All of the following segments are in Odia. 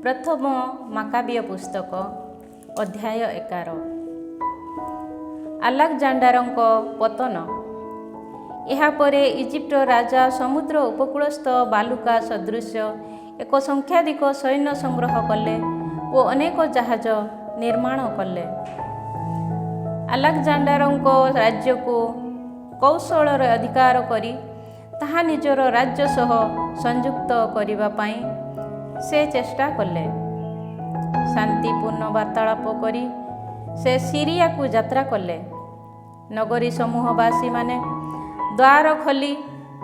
ପ୍ରଥମ ମାକାବୀୟ ପୁସ୍ତକ ଅଧ୍ୟାୟ 11। ଆଲେକଜାଣ୍ଡାରଙ୍କ ପତନ। ଏହାପରେ ଇଜିପ୍ଟର ରାଜା ସମୁଦ୍ର ଉପକୂଳସ୍ଥ ବାଲୁକା ସଦୃଶ ଏକ ସଂଖ୍ୟାଧିକ ସୈନ୍ୟ ସଂଗ୍ରହ କଲେ ଓ ଅନେକ ଜାହାଜ ନିର୍ମାଣ କଲେ। ଆଲେକଜାଣ୍ଡାରଙ୍କ ରାଜ୍ୟକୁ କୌଶଳରେ ଅଧିକାର କରି ତାହା ନିଜର ରାଜ୍ୟ ସହ ସଂଯୁକ୍ତ କରିବା ପାଇଁ ସେ ଚେଷ୍ଟା କଲେ। ଶାନ୍ତିପୂର୍ଣ୍ଣ ବାର୍ତ୍ତାଳାପ କରି ସେ ସିରିଆକୁ ଯାତ୍ରା କଲେ। ନଗରୀ ସମୂହବାସୀମାନେ ଦ୍ୱାର ଖୋଲି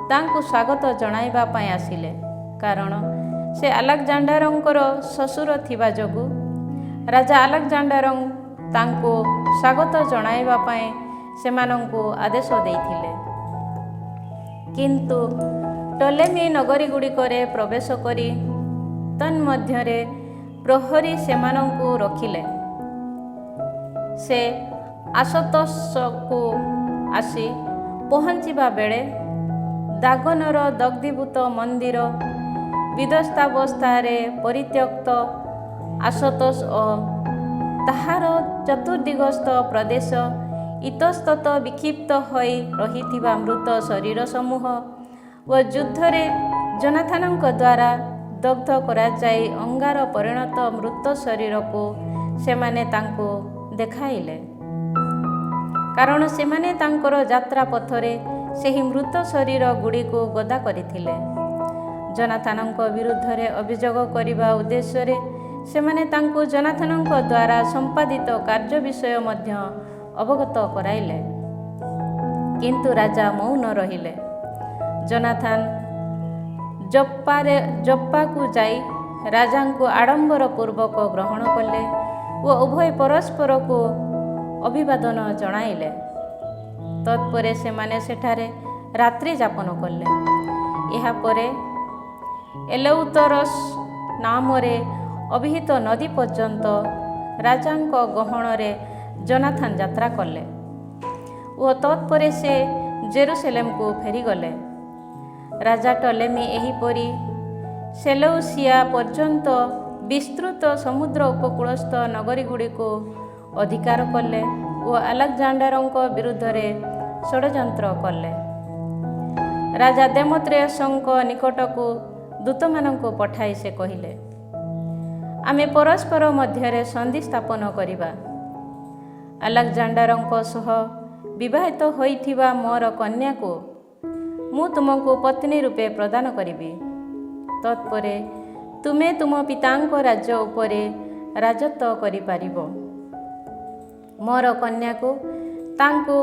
ତାଙ୍କୁ ସ୍ୱାଗତ ଜଣାଇବା ପାଇଁ ଆସିଲେ, କାରଣ ସେ ଆଲେକଜାଣ୍ଡାରଙ୍କର ଶ୍ୱଶୁର ଥିବା ଯୋଗୁଁ ରାଜା ଆଲେକଜାଣ୍ଡାର ତାଙ୍କୁ ସ୍ୱାଗତ ଜଣାଇବା ପାଇଁ ସେମାନଙ୍କୁ ଆଦେଶ ଦେଇଥିଲେ। କିନ୍ତୁ ଟଲେମୀ ନଗରୀଗୁଡ଼ିକରେ ପ୍ରବେଶ କରି ତନ୍ମଧ୍ୟରେ ପ୍ରହରୀ ସେମାନଙ୍କୁ ରଖିଲେ। ସେ ଆଶୋତୋସକୁ ଆସି ପହଞ୍ଚିବା ବେଳେ ଦାଗନର ଦଗ୍ଧୀଭୂତ ମନ୍ଦିର ବିଧ୍ୱସ୍ତାବସ୍ଥାରେ ପରିତ୍ୟକ୍ତ ଆଶୋତୋସ ଓ ତାହାର ଚତୁର୍ଦିଗସ୍ଥ ପ୍ରଦେଶ ଇତସ୍ତତ ବିକ୍ଷିପ୍ତ ହୋଇ ରହିଥିବା ମୃତ ଶରୀର ସମୂହ ଓ ଯୁଦ୍ଧରେ ଜୋନାଥନଙ୍କ ଦ୍ୱାରା ଦଗ୍ଧ କରାଯାଇ ଅଙ୍ଗାର ପରିଣତ ମୃତ ଶରୀରକୁ ସେମାନେ ତାଙ୍କୁ ଦେଖାଇଲେ, କାରଣ ସେମାନେ ତାଙ୍କର ଯାତ୍ରା ପଥରେ ସେହି ମୃତ ଶରୀର ଗୁଡ଼ିକୁ ଗଦା କରିଥିଲେ। ଜୋନାଥନଙ୍କ ବିରୁଦ୍ଧରେ ଅଭିଯୋଗ କରିବା ଉଦ୍ଦେଶ୍ୟରେ ସେମାନେ ତାଙ୍କୁ ଜୋନାଥନଙ୍କ ଦ୍ୱାରା ସମ୍ପାଦିତ କାର୍ଯ୍ୟ ବିଷୟ ମଧ୍ୟ ଅବଗତ କରାଇଲେ, କିନ୍ତୁ ରାଜା ମୌନ ରହିଲେ। ଜୋନାଥନ ଜପ୍ପାକୁ ଯାଇ ରାଜାଙ୍କୁ ଆଡ଼ମ୍ବର ପୂର୍ବକ ଗ୍ରହଣ କଲେ ଓ ଉଭୟ ପରସ୍ପରକୁ ଅଭିବାଦନ ଜଣାଇଲେ। ତତ୍ପରେ ସେମାନେ ସେଠାରେ ରାତ୍ରି ଯାପନ କଲେ। ଏହାପରେ ଏଲେଉତରସ୍ ନାମରେ ଅଭିହିତ ନଦୀ ପର୍ଯ୍ୟନ୍ତ ରାଜାଙ୍କ ଗହଣରେ ଜୋନାଥନ ଯାତ୍ରା କଲେ ଓ ତତ୍ପରେ ସେ ଜେରୁସେଲେମକୁ ଫେରିଗଲେ। ରାଜା ଟଲେମୀ ଏହିପରି ସେଲଉସିଆ ପର୍ଯ୍ୟନ୍ତ ବିସ୍ତୃତ ସମୁଦ୍ର ଉପକୂଳସ୍ଥ ନଗରୀଗୁଡ଼ିକୁ ଅଧିକାର କଲେ ଓ ଆଲେକଜାଣ୍ଡାରଙ୍କ ବିରୁଦ୍ଧରେ ଷଡ଼ଯନ୍ତ୍ର କଲେ। ରାଜା ଦେମେତ୍ରିୟସଙ୍କ ନିକଟକୁ ଦୂତମାନଙ୍କୁ ପଠାଇ ସେ କହିଲେ, ଆମେ ପରସ୍ପର ମଧ୍ୟରେ ସନ୍ଧି ସ୍ଥାପନ କରିବା। ଆଲେକଜାଣ୍ଡାରଙ୍କ ସହ ବିବାହିତ ହୋଇଥିବା ମୋର କନ୍ୟାକୁ ମୁଁ ତୁମକୁ ପତ୍ନୀ ରୂପେ ପ୍ରଦାନ କରିବି। ତତ୍ପରେ ତୁମେ ତୁମ ପିତାଙ୍କ ରାଜ୍ୟ ଉପରେ ରାଜତ୍ୱ କରିପାରିବ। ମୋର କନ୍ୟାକୁ ତାଙ୍କୁ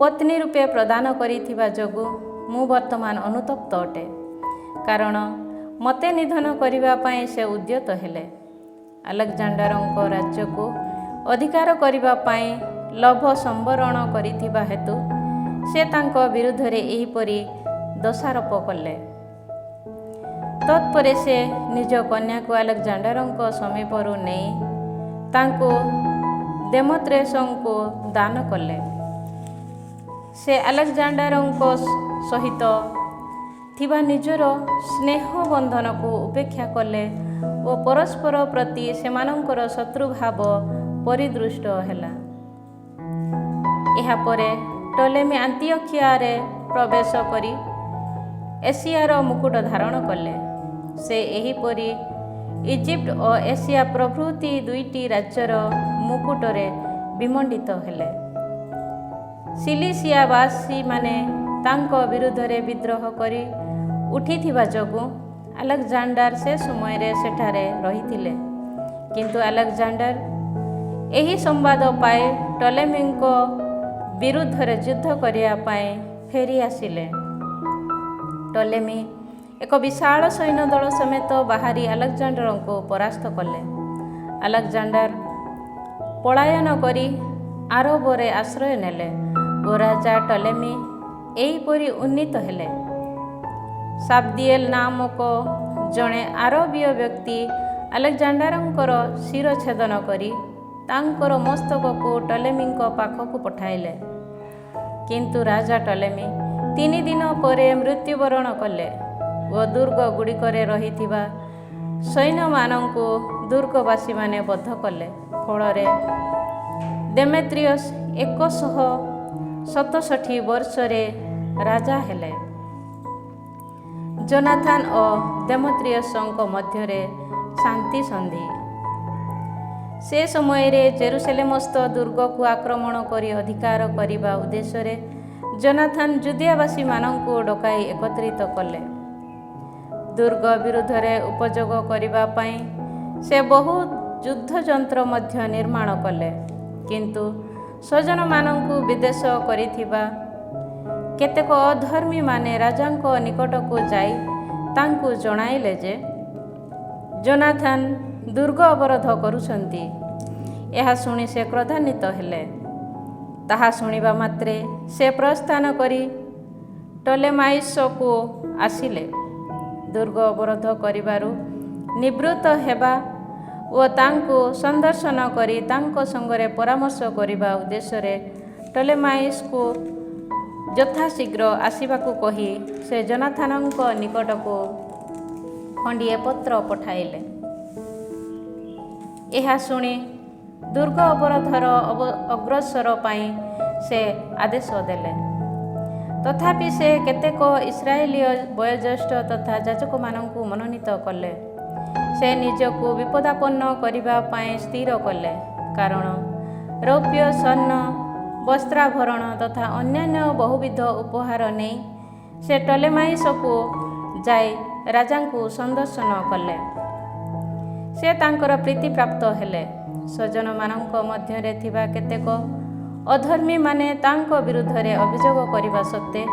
ପତ୍ନୀ ରୂପେ ପ୍ରଦାନ କରିଥିବା ଯୋଗୁଁ ମୁଁ ବର୍ତ୍ତମାନ ଅନୁତପ୍ତ ଅଟେ, କାରଣ ମୋତେ ନିଧନ କରିବା ପାଇଁ ସେ ଉଦ୍ୟତ ହେଲେ। ଆଲେକଜାଣ୍ଡାରଙ୍କ ରାଜ୍ୟକୁ ଅଧିକାର କରିବା ପାଇଁ ଲୋଭ ସମ୍ବରଣ କରିଥିବା ହେତୁ ସେ ତାଙ୍କ ବିରୁଦ୍ଧରେ ଏହିପରି ଦୋଷାରୋପ କଲେ। ତତ୍ପରେ ସେ ନିଜ କନ୍ୟାକୁ ଆଲେକଜାଣ୍ଡାରଙ୍କ ସମୀପରୁ ନେଇ ତାଙ୍କୁ ଦେମେତ୍ରିୟସଙ୍କୁ ଦାନ କଲେ। ସେ ଆଲେକଜାଣ୍ଡାରଙ୍କ ସହିତ ଥିବା ନିଜର ସ୍ନେହ ବନ୍ଧନକୁ ଉପେକ୍ଷା କଲେ ଓ ପରସ୍ପର ପ୍ରତି ସେମାନଙ୍କର ଶତ୍ରୁଭାବ ପରିଦୃଷ୍ଟ ହେଲା। ଏହାପରେ ଟଲେମୀ ଆନ୍ତିଓଖିଆରେ ପ୍ରବେଶ କରି ଏସିଆର ମୁକୁଟ ଧାରଣ କଲେ। ସେ ଏହିପରି ଇଜିପ୍ଟ ଓ ଏସିଆ ପ୍ରଭୃତି ଦୁଇଟି ରାଜ୍ୟର ମୁକୁଟରେ ବିମଣ୍ଡିତ ହେଲେ। ସିଲିସିଆବାସୀମାନେ ତାଙ୍କ ବିରୁଦ୍ଧରେ ବିଦ୍ରୋହ କରି ଉଠିଥିବା ଯୋଗୁଁ ଆଲେକଜାଣ୍ଡାର ସେ ସମୟରେ ସେଠାରେ ରହିଥିଲେ, କିନ୍ତୁ ଆଲେକଜାଣ୍ଡାର ଏହି ସମ୍ବାଦ ପାଇ ଟଲେମୀଙ୍କ ବିରୁଦ୍ଧରେ ଯୁଦ୍ଧ କରିବା ପାଇଁ ଫେରି ଆସିଲେ। ଟଲେମୀ ଏକ ବିଶାଳ ସୈନ୍ୟ ଦଳ ସମେତ ବାହାରି ଆଲେକଜାଣ୍ଡାରଙ୍କୁ ପରାସ୍ତ କଲେ। ଆଲେକଜାଣ୍ଡାର ପଳାୟନ କରି ଆରବରେ ଆଶ୍ରୟ ନେଲେ ଓ ରାଜା ଟଲେମୀ ଏହିପରି ଉନ୍ନୀତ ହେଲେ। ଶାବ୍ଦିଏଲ ନାମକ ଜଣେ ଆରବୀୟ ବ୍ୟକ୍ତି ଆଲେକଜାଣ୍ଡାରଙ୍କର ଶିରଚ୍ଛେଦନ କରି ତାଙ୍କର ମସ୍ତକକୁ ଟଲେମୀଙ୍କ ପାଖକୁ ପଠାଇଲେ, କିନ୍ତୁ ରାଜା ଟଲେମୀ 3 ଦିନ ପରେ ମୃତ୍ୟୁବରଣ କଲେ ଓ ଦୁର୍ଗ ଗୁଡ଼ିକରେ ରହିଥିବା ସୈନ୍ୟମାନଙ୍କୁ ଦୁର୍ଗବାସୀମାନେ ବଧ କଲେ। ଫଳରେ ଦେମେତ୍ରିୟସ୍ 167 ବର୍ଷରେ ରାଜା ହେଲେ। ଯୋନାଥାନ ଓ ଦେମେତ୍ରିୟସ୍ଙ୍କ ମଧ୍ୟରେ ଶାନ୍ତି ସନ୍ଧି। ସେ ସମୟରେ ଜେରୁସାଲେମସ୍ଥ ଦୁର୍ଗକୁ ଆକ୍ରମଣ କରି ଅଧିକାର କରିବା ଉଦ୍ଦେଶ୍ୟରେ ଯୋନାଥାନ ଜୁଦିଆବାସୀମାନଙ୍କୁ ଡକାଇ ଏକତ୍ରିତ କଲେ। ଦୁର୍ଗ ବିରୁଦ୍ଧରେ ଉପଯୋଗ କରିବା ପାଇଁ ସେ ବହୁ ଯୁଦ୍ଧଯନ୍ତ୍ର ମଧ୍ୟ ନିର୍ମାଣ କଲେ। କିନ୍ତୁ ସ୍ୱଜନମାନଙ୍କୁ ବିଦ୍ୱେଷ କରିଥିବା କେତେକ ଅଧର୍ମୀମାନେ ରାଜାଙ୍କ ନିକଟକୁ ଯାଇ ତାଙ୍କୁ ଜଣାଇଲେ ଯେ ଯୋନାଥାନ ଦୁର୍ଗ ଅବରୋଧ କରୁଛନ୍ତି। ଏହା ଶୁଣି ସେ କ୍ରୋଧାନ୍ୱିତ ହେଲେ। ତାହା ଶୁଣିବା ମାତ୍ରେ ସେ ପ୍ରସ୍ଥାନ କରି ଟଲେମାଇସକୁ ଆସିଲେ। ଦୁର୍ଗ ଅବରୋଧ କରିବାରୁ ନିବୃତ୍ତ ହେବା ଓ ତାଙ୍କୁ ସନ୍ଦର୍ଶନ କରି ତାଙ୍କ ସଙ୍ଗରେ ପରାମର୍ଶ କରିବା ଉଦ୍ଦେଶ୍ୟରେ ଟଲେମାଇସକୁ ଯଥାଶୀଘ୍ର ଆସିବାକୁ କହି ସେ ଯୋନାଥାନଙ୍କ ନିକଟକୁ ଖଣ୍ଡିଏ ପତ୍ର ପଠାଇଲେ। ଏହା ଶୁଣି ଦୁର୍ଗ ଅବରୋଧର ଅଗ୍ରସର ପାଇଁ ସେ ଆଦେଶ ଦେଲେ। ତଥାପି ସେ କେତେକ ଇସ୍ରାଏଲୀୟ ବୟୋଜ୍ୟେଷ୍ଠ ତଥା ଯାଜକମାନଙ୍କୁ ମନୋନୀତ କଲେ। ସେ ନିଜକୁ ବିପଦାପନ୍ନ କରିବା ପାଇଁ ସ୍ଥିର କଲେ, କାରଣ ରୌପ୍ୟ, ସ୍ୱର୍ଣ୍ଣ, ବସ୍ତ୍ରାଭରଣ ତଥା ଅନ୍ୟାନ୍ୟ ବହୁବିଧ ଉପହାର ନେଇ ସେ ଟଲେମାଇସକୁ ଯାଇ ରାଜାଙ୍କୁ ସନ୍ଦର୍ଶନ କଲେ। ସେ ତାଙ୍କର ପ୍ରୀତିପ୍ରାପ୍ତ ହେଲେ। ସ୍ୱଜନମାନଙ୍କ ମଧ୍ୟରେ ଥିବା କେତେକ ଅଧର୍ମୀମାନେ ତାଙ୍କ ବିରୁଦ୍ଧରେ ଅଭିଯୋଗ କରିବା ସତ୍ତ୍ୱେ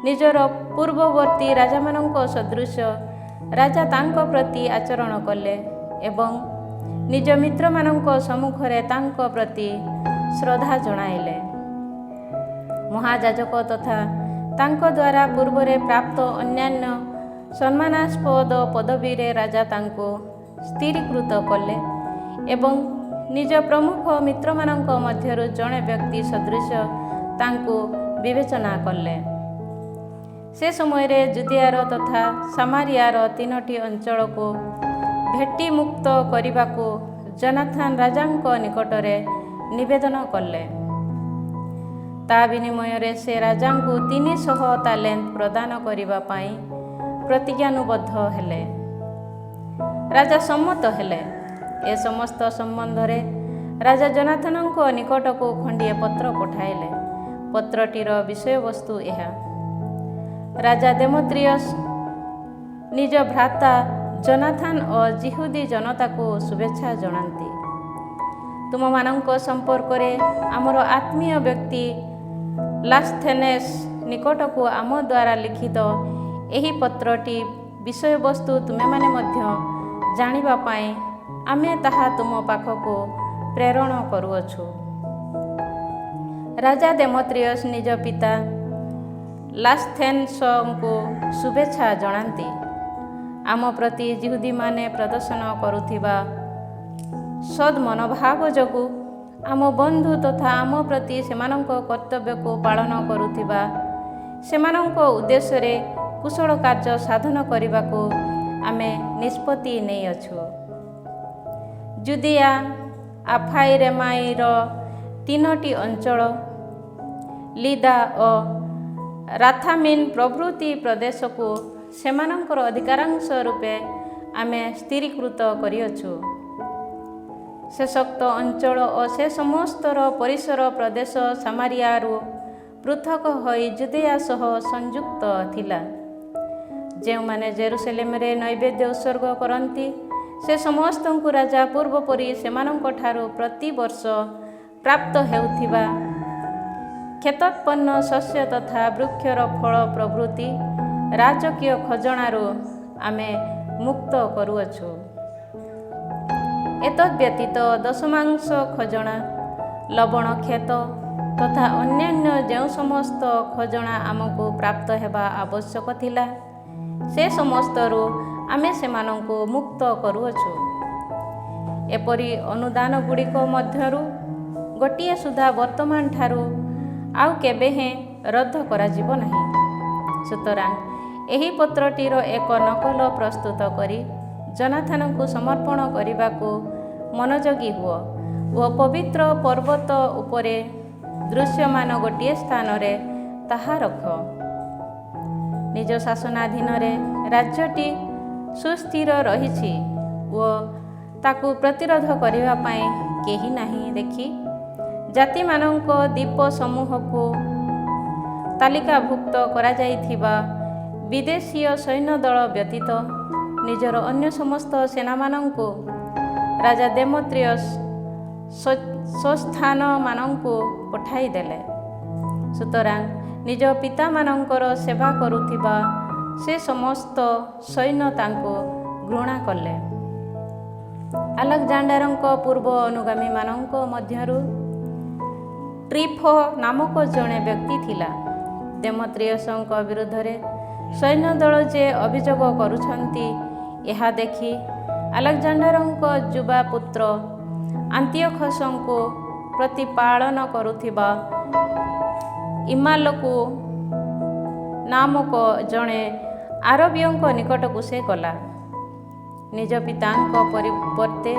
ନିଜର ପୂର୍ବବର୍ତ୍ତୀ ରାଜାମାନଙ୍କ ସଦୃଶ ରାଜା ତାଙ୍କ ପ୍ରତି ଆଚରଣ କଲେ ଏବଂ ନିଜ ମିତ୍ରମାନଙ୍କ ସମ୍ମୁଖରେ ତାଙ୍କ ପ୍ରତି ଶ୍ରଦ୍ଧା ଜଣାଇଲେ। ମହାଯାଜକ ତଥା ତାଙ୍କ ଦ୍ୱାରା ପୂର୍ବରେ ପ୍ରାପ୍ତ ଅନ୍ୟାନ୍ୟ ସମ୍ମାନାସ୍ପଦ ପଦବୀରେ ରାଜା ତାଙ୍କୁ ସ୍ଥିରୀକୃତ କଲେ ଏବଂ ନିଜ ପ୍ରମୁଖ ମିତ୍ରମାନଙ୍କ ମଧ୍ୟରୁ ଜଣେ ବ୍ୟକ୍ତି ସଦୃଶ ତାଙ୍କୁ ବିବେଚନା କଲେ। ସେ ସମୟରେ ଜୁଦିଆର ତଥା ସାମାରିଆର 3ଟି ଅଞ୍ଚଳକୁ ଭେଟିମୁକ୍ତ କରିବାକୁ ଯୋନାଥାନ ରାଜାଙ୍କ ନିକଟରେ ନିବେଦନ କଲେ। ତା ବିନିମୟରେ ସେ ରାଜାଙ୍କୁ 300 ତାଲେଣ୍ଟ ପ୍ରଦାନ କରିବା ପାଇଁ ପ୍ରତିଜ୍ଞାନୁବଦ୍ଧ ହେଲେ। ରାଜା ସମ୍ମତ ହେଲେ। ଏ ସମସ୍ତ ସମ୍ବନ୍ଧରେ ରାଜା ଯୋନାଥାନଙ୍କ ନିକଟକୁ ଖଣ୍ଡିଏ ପତ୍ର ପଠାଇଲେ। ପତ୍ରଟିର ବିଷୟବସ୍ତୁ ଏହା: ରାଜା ଦେମେତ୍ରିୟସ୍ ନିଜ ଭ୍ରାତା ଯୋନାଥାନ ଓ ଯିହୁଦୀ ଜନତାକୁ ଶୁଭେଚ୍ଛା ଜଣାନ୍ତି। ତୁମମାନଙ୍କ ସମ୍ପର୍କରେ ଆମର ଆତ୍ମୀୟ ବ୍ୟକ୍ତି ଲାସ୍ଥେନେସ୍ ନିକଟକୁ ଆମ ଦ୍ୱାରା ଲିଖିତ ଏହି ପତ୍ରଟି ବିଷୟବସ୍ତୁ ତୁମେମାନେ ମଧ୍ୟ ଜାଣିବା ପାଇଁ ଆମେ ତାହା ତୁମ ପାଖକୁ ପ୍ରେରଣ କରୁଅଛୁ। ରାଜା ଦେମେତ୍ରିୟସ୍ ନିଜ ପିତା ଲାସ୍ଥେନସଙ୍କୁ ଶୁଭେଚ୍ଛା ଜଣାନ୍ତି। ଆମ ପ୍ରତି ଯିହୁଦୀମାନେ ପ୍ରଦର୍ଶନ କରୁଥିବା ସଦ୍ମନୋଭାବ ଯୋଗୁଁ ଆମ ବନ୍ଧୁ ତଥା ଆମ ପ୍ରତି ସେମାନଙ୍କ କର୍ତ୍ତବ୍ୟକୁ ପାଳନ କରୁଥିବା ସେମାନଙ୍କ ଉଦ୍ଦେଶ୍ୟରେ କୁଶଳ କାର୍ଯ୍ୟ ସାଧନ କରିବାକୁ ଆମେ ନିଷ୍ପତ୍ତି ନେଇଅଛୁ। ଜୁଦିଆ, ଆଫାଇରେମାଇର 3ଟି ଅଞ୍ଚଳ, ଲିଦା ଓ ରାଥାମିନ୍ ପ୍ରଭୃତି ପ୍ରଦେଶକୁ ସେମାନଙ୍କର ଅଧିକାରାଂଶ ରୂପେ ଆମେ ସ୍ଥିରୀକୃତ କରିଅଛୁ। ଶେଷୋକ୍ତ ଅଞ୍ଚଳ ଓ ସେ ସମସ୍ତର ପରିସର ପ୍ରଦେଶ ସାମାରିଆରୁ ପୃଥକ ହୋଇ ଜୁଦିଆ ସହ ସଂଯୁକ୍ତ ଥିଲା। ଯେଉଁମାନେ ଜେରୁସାଲେମରେ ନୈବେଦ୍ୟ ଉତ୍ସର୍ଗ କରନ୍ତି, ସେ ସମସ୍ତଙ୍କୁ ରାଜା ପୂର୍ବପରି ସେମାନଙ୍କଠାରୁ ପ୍ରତିବର୍ଷ ପ୍ରାପ୍ତ ହେଉଥିବା କ୍ଷେତୋତ୍ପନ୍ନ ଶସ୍ୟ ତଥା ବୃକ୍ଷର ଫଳ ପ୍ରଭୃତି ରାଜକୀୟ ଖଜଣାରୁ ଆମେ ମୁକ୍ତ କରୁଅଛୁ। ଏତଦ୍‌ବ୍ୟତୀତ ଦଶମାଂଶ ଖଜଣା, ଲବଣ କ୍ଷେତ ତଥା ଅନ୍ୟାନ୍ୟ ଯେଉଁ ସମସ୍ତ ଖଜଣା ଆମକୁ ପ୍ରାପ୍ତ ହେବା ଆବଶ୍ୟକ ଥିଲା, ସେ ସମସ୍ତରୁ ଆମେ ସେମାନଙ୍କୁ ମୁକ୍ତ କରୁଅଛୁ। ଏପରି ଅନୁଦାନଗୁଡ଼ିକ ମଧ୍ୟରୁ ଗୋଟିଏ ସୁଦ୍ଧା ବର୍ତ୍ତମାନ ଠାରୁ ଆଉ କେବେ ହେଁ ରଦ୍ଦ କରାଯିବ ନାହିଁ। ସୁତରାଂ ଏହି ପତ୍ରଟିର ଏକ ନକଲ ପ୍ରସ୍ତୁତ କରି ଜନାଥନଙ୍କୁ ସମର୍ପଣ କରିବାକୁ ମନୋଯୋଗୀ ହୁଅ ଓ ପବିତ୍ର ପର୍ବତ ଉପରେ ଦୃଶ୍ୟମାନ ଗୋଟିଏ ସ୍ଥାନରେ ତାହା ରଖ। ନିଜ ଶାସନାଧୀନରେ ରାଜ୍ୟଟି ସୁସ୍ଥିର ରହିଛି ଓ ତାକୁ ପ୍ରତିରୋଧ କରିବା ପାଇଁ କେହି ନାହିଁ ଦେଖି ଜାତିମାନଙ୍କ ଦ୍ୱୀପ ସମୂହକୁ ତାଲିକାଭୁକ୍ତ କରାଯାଇଥିବା ବିଦେଶୀୟ ସୈନ୍ୟଦଳ ବ୍ୟତୀତ ନିଜର ଅନ୍ୟ ସମସ୍ତ ସେନାମାନଙ୍କୁ ରାଜା ଦେମେତ୍ରିୟସ୍ ସ୍ୱସ୍ଥାନମାନଙ୍କୁ ପଠାଇଦେଲେ। ସୁତରାଂ ନିଜ ପିତାମାନଙ୍କର ସେବା କରୁଥିବା ସେ ସମସ୍ତ ସୈନ୍ୟ ତାଙ୍କୁ ଘୃଣା କଲେ। ଆଲେକଜାଣ୍ଡାରଙ୍କ ପୂର୍ବ ଅନୁଗାମୀମାନଙ୍କ ମଧ୍ୟରୁ ଟ୍ରିଫୋ ନାମକ ଜଣେ ବ୍ୟକ୍ତି ଥିଲା। ଦେମେତ୍ରିୟସଙ୍କ ବିରୁଦ୍ଧରେ ସୈନ୍ୟଦଳ ଯେ ଅଭିଯୋଗ କରୁଛନ୍ତି ଏହା ଦେଖି ଆଲେକଜାଣ୍ଡାରଙ୍କ ଯୁବା ପୁତ୍ର ଆନ୍ତିଓଖସଙ୍କୁ ପ୍ରତିପାଳନ କରୁଥିବା ଇମାଲକୁ ନାମକ ଜଣେ ଆରବୀୟଙ୍କ ନିକଟକୁ ସେ ଗଲା। ନିଜ ପିତାଙ୍କ ପରିବର୍ତ୍ତେ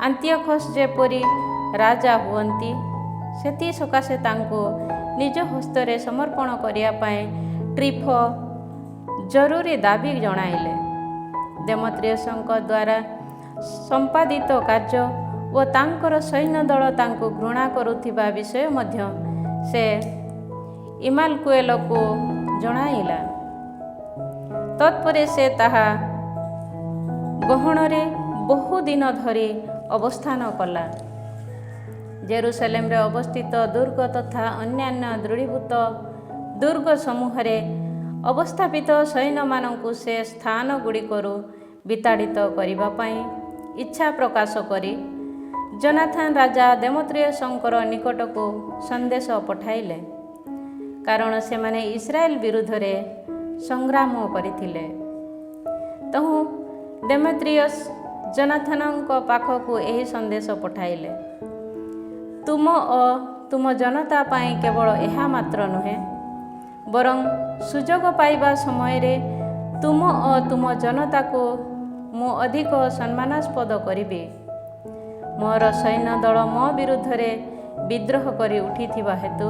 ଆନ୍ତିଓଖସ୍ ଯେପରି ରାଜା ହୁଅନ୍ତି ସେଥି ସକାଶେ ତାଙ୍କୁ ନିଜ ହସ୍ତରେ ସମର୍ପଣ କରିବା ପାଇଁ ଟ୍ରିଫୋ ଜରୁରୀ ଦାବି ଜଣାଇଲେ। ଦେମେତ୍ରିୟସଙ୍କ ଦ୍ୱାରା ସମ୍ପାଦିତ କାର୍ଯ୍ୟ ଓ ତାଙ୍କର ସୈନ୍ୟଦଳ ତାଙ୍କୁ ଘୃଣା କରୁଥିବା ବିଷୟ ମଧ୍ୟ ସେ ଇମାଲକୁଏଲକୁ ଜଣାଇଲା। ତତ୍ପରେ ସେ ତାହା ଗହଣରେ ବହୁଦିନ ଧରି ଅବସ୍ଥାନ କଲା। ଜେରୁସାଲେମରେ ଅବସ୍ଥିତ ଦୁର୍ଗ ତଥା ଅନ୍ୟାନ୍ୟ ଦୃଢ଼ୀଭୂତ ଦୁର୍ଗ ସମୂହରେ ଅବସ୍ଥାପିତ ସୈନ୍ୟମାନଙ୍କୁ ସେ ସ୍ଥାନଗୁଡ଼ିକରୁ ବିତାଡ଼ିତ କରିବା ପାଇଁ ଇଚ୍ଛା ପ୍ରକାଶ କରି ଜନାଥନ ରାଜା ଦେମେତ୍ରିୟସଙ୍କର ନିକଟକୁ ସନ୍ଦେଶ ପଠାଇଲେ, କାରଣ ସେମାନେ ଇସ୍ରାଏଲ ବିରୁଦ୍ଧରେ ସଂଗ୍ରାମ କରିଥିଲେ। ତହୁଁ ଦେମେତ୍ରିୟସ୍ ଜନାଥନଙ୍କ ପାଖକୁ ଏହି ସନ୍ଦେଶ ପଠାଇଲେ, ତୁମ ଓ ତୁମ ଜନତା ପାଇଁ କେବଳ ଏହା ମାତ୍ର ନୁହେଁ, ବରଂ ସୁଯୋଗ ପାଇବା ସମୟରେ ତୁମ ଓ ତୁମ ଜନତାକୁ ମୁଁ ଅଧିକ ସମ୍ମାନାସ୍ପଦ କରିବି। ମୋର ସୈନ୍ୟଦଳ ମୋ ବିରୁଦ୍ଧରେ ବିଦ୍ରୋହ କରି ଉଠିଥିବା ହେତୁ